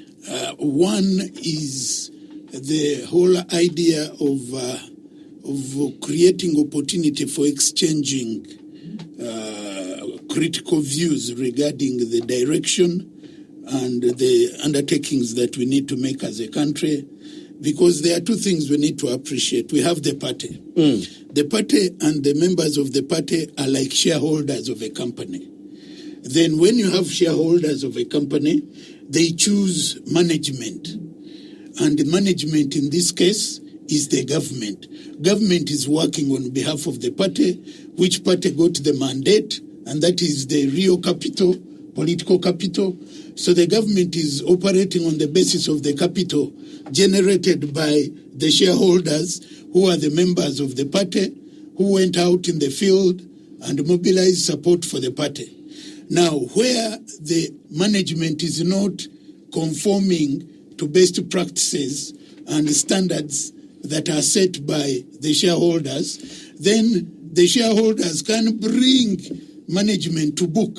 One is the whole idea of creating opportunity for exchanging critical views regarding the direction and the undertakings that we need to make as a country, because there are two things we need to appreciate. We have the party. The party and the members of the party are like shareholders of a company. Then when you have shareholders of a company, they choose management. And the management in this case is the government. Government is working on behalf of the party, which party got the mandate, and that is the real capital, political capital. So the government is operating on the basis of the capital generated by the shareholders, who are the members of the party, who went out in the field and mobilized support for the party. Now, where the management is not conforming to best practices and standards that are set by the shareholders, then the shareholders can bring management to book.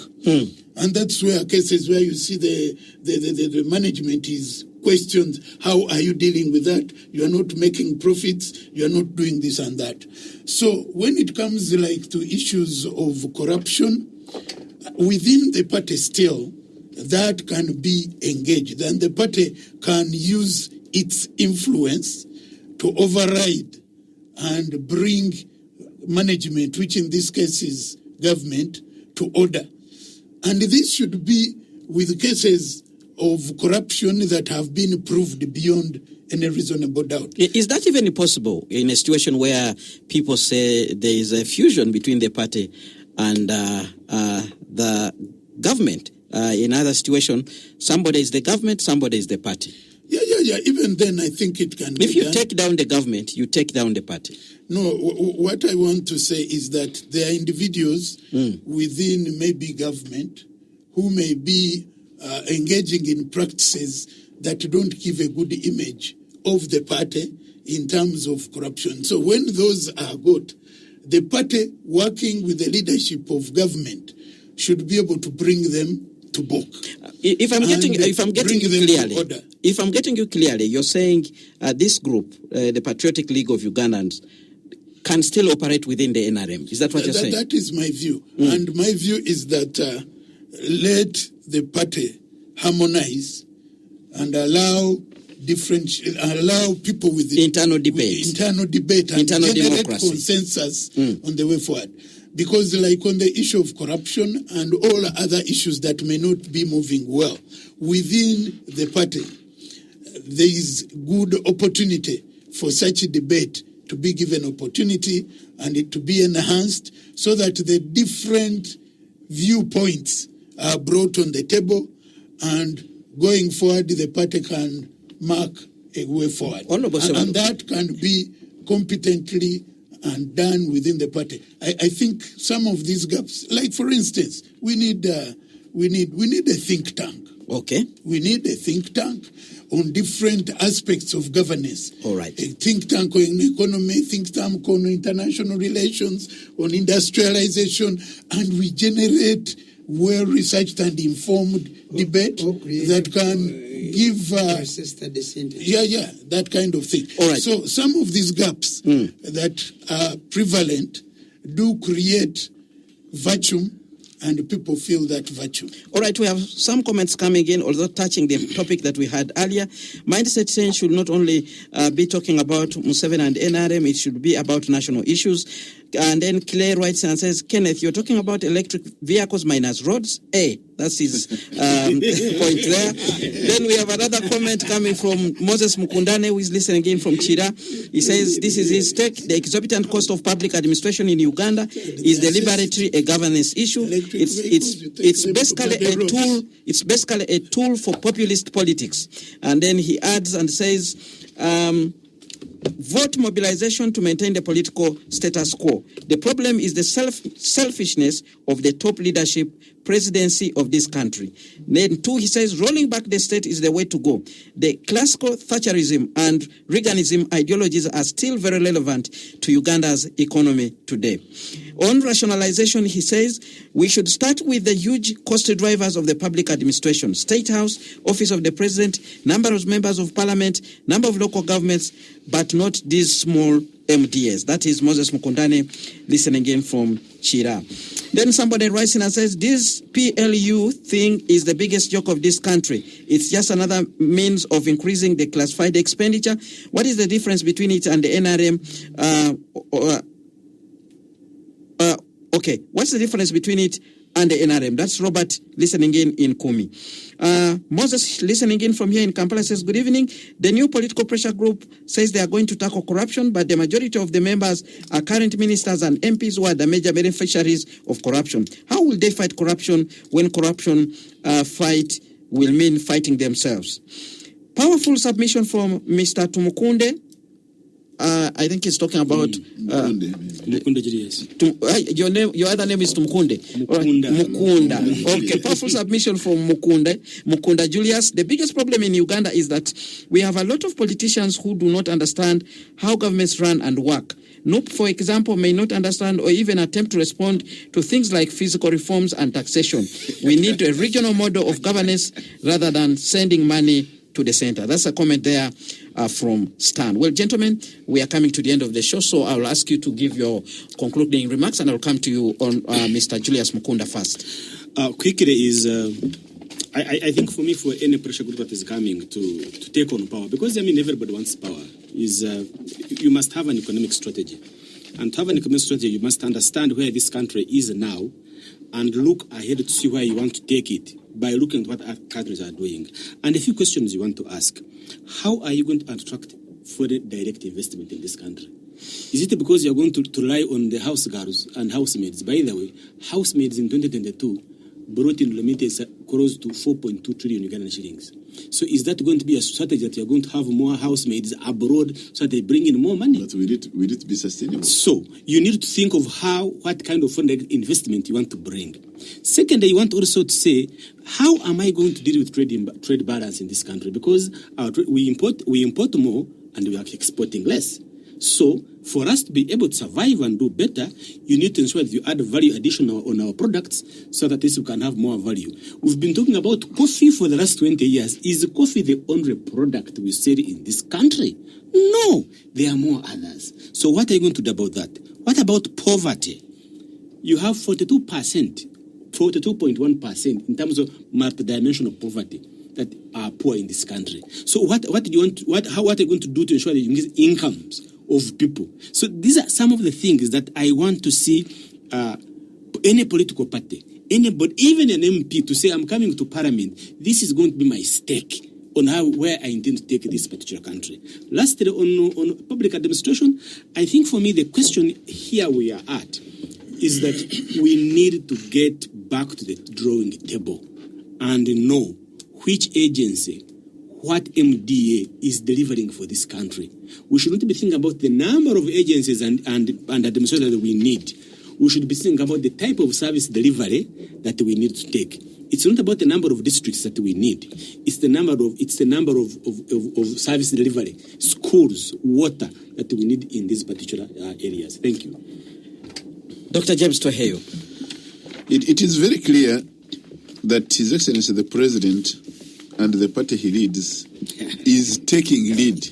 And that's where cases where you see the management is questioned. How are you dealing with that? You are not making profits. You are not doing this and that. So when it comes to issues of corruption, within the party still, that can be engaged. And the party can use its influence to override and bring management, which in this case is government, to order. And this should be with cases of corruption that have been proved beyond any reasonable doubt. Is that even possible in a situation where people say there is a fusion between the party and the government? In other situation, somebody is the government, somebody is the party. Yeah. Even then, I think it can be If you done. take down the government, you take down the party. No, what I want to say is that there are individuals within maybe government who may be engaging in practices that don't give a good image of the party in terms of corruption. So when those are got, the party working with the leadership of government should be able to bring them to book. If I'm getting you clearly, you're saying this group, the Patriotic League of Ugandans, can still operate within the NRM. Is that what you're saying? That is my view. And my view is that let the party harmonize and allow people with internal debate and internal generate democracy. Consensus on the way forward. Because like on the issue of corruption and all other issues that may not be moving well within the party, there is good opportunity for such a debate to be given opportunity and it to be enhanced so that the different viewpoints are brought on the table, and going forward the party can mark a way forward. And that can be competently and done within the party. I think some of these gaps, like for instance, we need a think tank. Okay. We need a think tank on different aspects of governance. All right. A think tank on economy, think tank on international relations, on industrialization, and we generate well-researched and informed debate that can give that kind of thing. All right. So some of these gaps that are prevalent do create vacuum, and people feel that vacuum. All right, we have some comments coming in, although touching the topic that we had earlier. Mindset change should not only be talking about Museveni and NRM, it should be about national issues. And then Clay writes and says, Kenneth, you're talking about electric vehicles minus roads? That's his point there. Then we have another comment coming from Moses Mukundane, who is listening in from Chira. He says, this is his take. The exorbitant cost of public administration in Uganda is deliberately a governance issue. It's basically a tool. It's basically a tool for populist politics. And then he adds and says, vote mobilization to maintain the political status quo. The problem is the selfishness of the top leadership presidency of this country. Then two, he says, rolling back the state is the way to go. The classical Thatcherism and Reaganism ideologies are still very relevant to Uganda's economy today. On rationalization, he says, we should start with the huge cost drivers of the public administration: State House, Office of the President, number of members of parliament, number of local governments, but not these small MDAs. That is Moses Mukundane listening in from Chira. Then somebody writes in and says, this PLU thing is the biggest joke of this country. It's just another means of increasing the classified expenditure. What is the difference between it and the NRM? Okay, what's the difference between it and the NRM? That's Robert listening in Kumi. Moses listening in from here in Kampala says, good evening. The new political pressure group says they are going to tackle corruption, but the majority of the members are current ministers and MPs who are the major beneficiaries of corruption. How will they fight corruption when corruption fight will mean fighting themselves? Powerful submission from Mr. Tumukunde. I think he's talking about Mukunda Julius. Your other name is Tumukunde. Mukunda. Okay, powerful submission from Mukunda Julius. The biggest problem in Uganda is that we have a lot of politicians who do not understand how governments run and work. NUP, for example, may not understand or even attempt to respond to things like physical reforms and taxation. We need a regional model of governance rather than sending money to the center. That's a comment there from Stan. Well, gentlemen, we are coming to the end of the show, so I'll ask you to give your concluding remarks, and I'll come to you on Mr. Julius Mukunda first. Quickly is, I think for me, for any pressure group that is coming to take on power, because everybody wants power, is you must have an economic strategy. And to have an economic strategy, you must understand where this country is now and look ahead to see where you want to take it by looking at what other countries are doing. And a few questions you want to ask. How are you going to attract foreign direct investment in this country? Is it because you're going to rely on the house girls and housemaids? By the way, housemaids in 2022 brought in remittances close to 4.2 trillion Ugandan shillings. So is that going to be a strategy that you're going to have more housemaids abroad so that they bring in more money? But will it be sustainable? So you need to think of what kind of foreign investment you want to bring. Secondly, you want also to say, how am I going to deal with trade balance in this country? Because we import more and we are exporting less. So for us to be able to survive and do better, you need to ensure that you add value additional on our products so that we can have more value. We've been talking about coffee for the last 20 years. Is coffee the only product we sell in this country? No, there are more others. So what are you going to do about that? What about poverty? You have 42.1% in terms of multidimensional poverty that are poor in this country. So what do you want? What are you going to do to ensure that you increase incomes of people? So these are some of the things that I want to see any political party, anybody, even an MP, to say, I'm coming to parliament, this is going to be my stake on where I intend to take this particular country. Lastly, on public administration, I think for me the question here we are at is that we need to get back to the drawing table and know which agency, what MDA is delivering for this country. We should not be thinking about the number of agencies and administrators that we need. We should be thinking about the type of service delivery that we need to take. It's not about the number of districts that we need. It's the number of service delivery, schools, water that we need in these particular areas. Thank you. Dr. James Toheyo. It is very clear that His Excellency the President and the party he leads is taking lead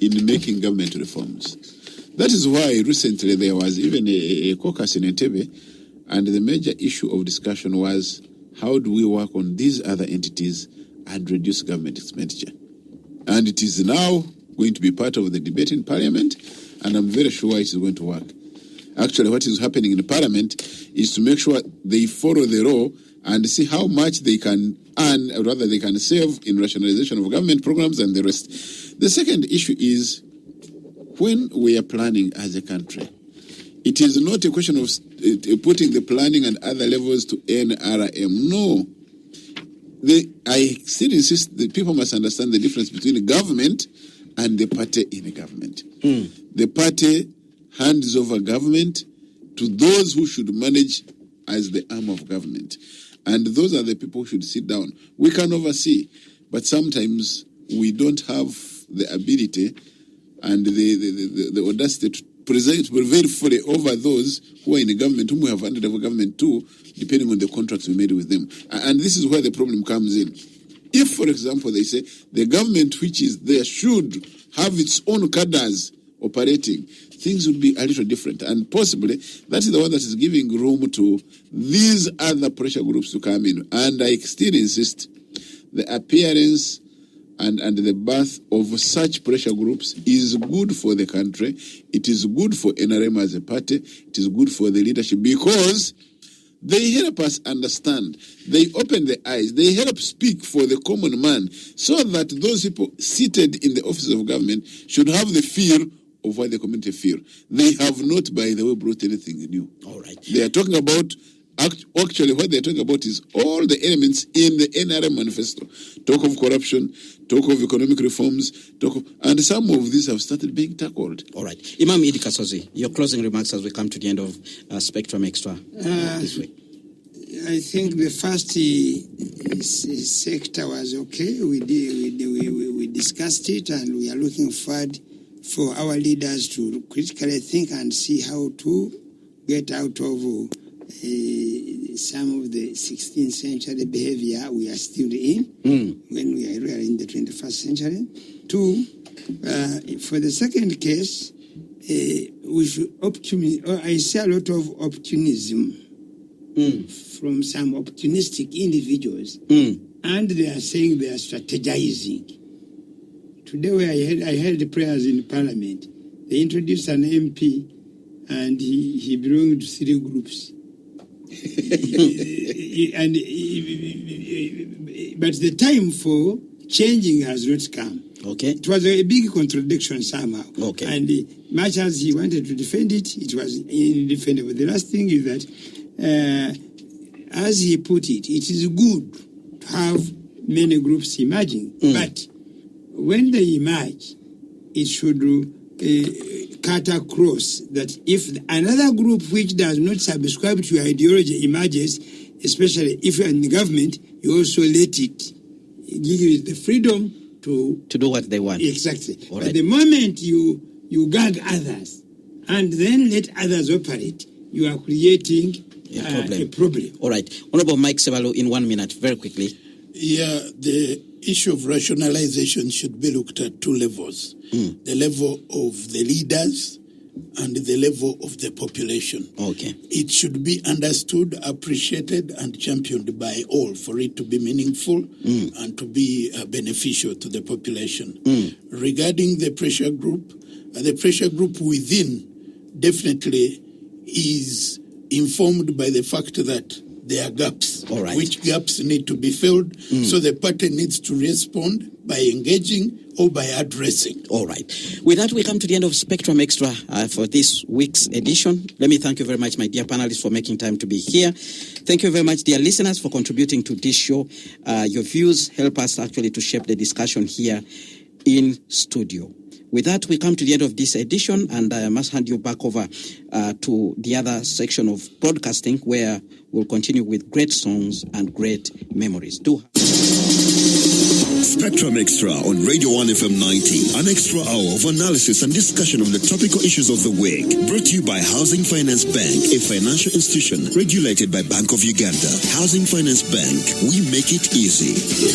in making government reforms. That is why recently there was even a caucus in Entebbe, and the major issue of discussion was how do we work on these other entities and reduce government expenditure. And it is now going to be part of the debate in Parliament, and I'm very sure it is going to work. Actually, what is happening in the Parliament is to make sure they follow the law and see how much they can earn, or rather they can save in rationalization of government programs and the rest. The second issue is when we are planning as a country, it is not a question of putting the planning and other levels to NRM. No. I still insist that people must understand the difference between the government and the party in a government. The party hands over government to those who should manage as the arm of government. And those are the people who should sit down. We can oversee, but sometimes we don't have the ability and the audacity to prevail fully over those who are in the government, whom we have handed over government to, depending on the contracts we made with them. And this is where the problem comes in. If, for example, they say the government which is there should have its own cadres operating, things would be a little different. And possibly that is the one that is giving room to these other pressure groups to come in. And I still insist the appearance and the birth of such pressure groups is good for the country. It is good for NRM as a party. It is good for the leadership because they help us understand. They open the eyes. They help speak for the common man so that those people seated in the offices of government should have the fear of what the community fear. They have not, by the way, brought anything new. All right. They are talking about, actually what they're talking about is all the elements in the NRM manifesto. Talk of corruption, talk of economic reforms, and some of these have started being tackled. All right. Imam Idi Kasozi, your closing remarks as we come to the end of Spectrum Extra this week. I think the first sector was okay. We discussed it, and we are looking forward for our leaders to critically think and see how to get out of some of the 16th century behavior we are still in when we are really in the 21st century. Two, for the second case, we should I see a lot of optimism from some optimistic individuals, and they are saying they are strategizing. Today, where I heard the prayers in Parliament, they introduced an MP, and he belonged to 3 groups. But the time for changing has not come. Okay. It was a big contradiction somehow. Okay. And much as he wanted to defend it, it was indefendable. The last thing is that, as he put it, it is good to have many groups emerging, but when they emerge, it should cut across that if another group which does not subscribe to your ideology emerges, especially if you are in the government, you also let it give you the freedom to do what they want. Exactly. All But right. the moment you gag others and then let others operate, you are creating a problem. All right. Honorable Mike Sebalu, in 1 minute, very quickly. Yeah, the issue of rationalization should be looked at 2 levels. The level of the leaders and the level of the population. Okay. It should be understood, appreciated, and championed by all for it to be meaningful and to be beneficial to the population. Regarding the pressure group within definitely is informed by the fact that there are gaps, All right. which gaps need to be filled. So the party needs to respond by engaging or by addressing. All right. With that, we come to the end of Spectrum Extra for this week's edition. Let me thank you very much, my dear panelists, for making time to be here. Thank you very much, dear listeners, for contributing to this show. Your views help us actually to shape the discussion here in studio. With that, we come to the end of this edition, and I must hand you back over to the other section of broadcasting, where we'll continue with great songs and great memories. Spectrum Extra on Radio 1 FM 90. An extra hour of analysis and discussion on the topical issues of the week. Brought to you by Housing Finance Bank, a financial institution regulated by Bank of Uganda. Housing Finance Bank, we make it easy.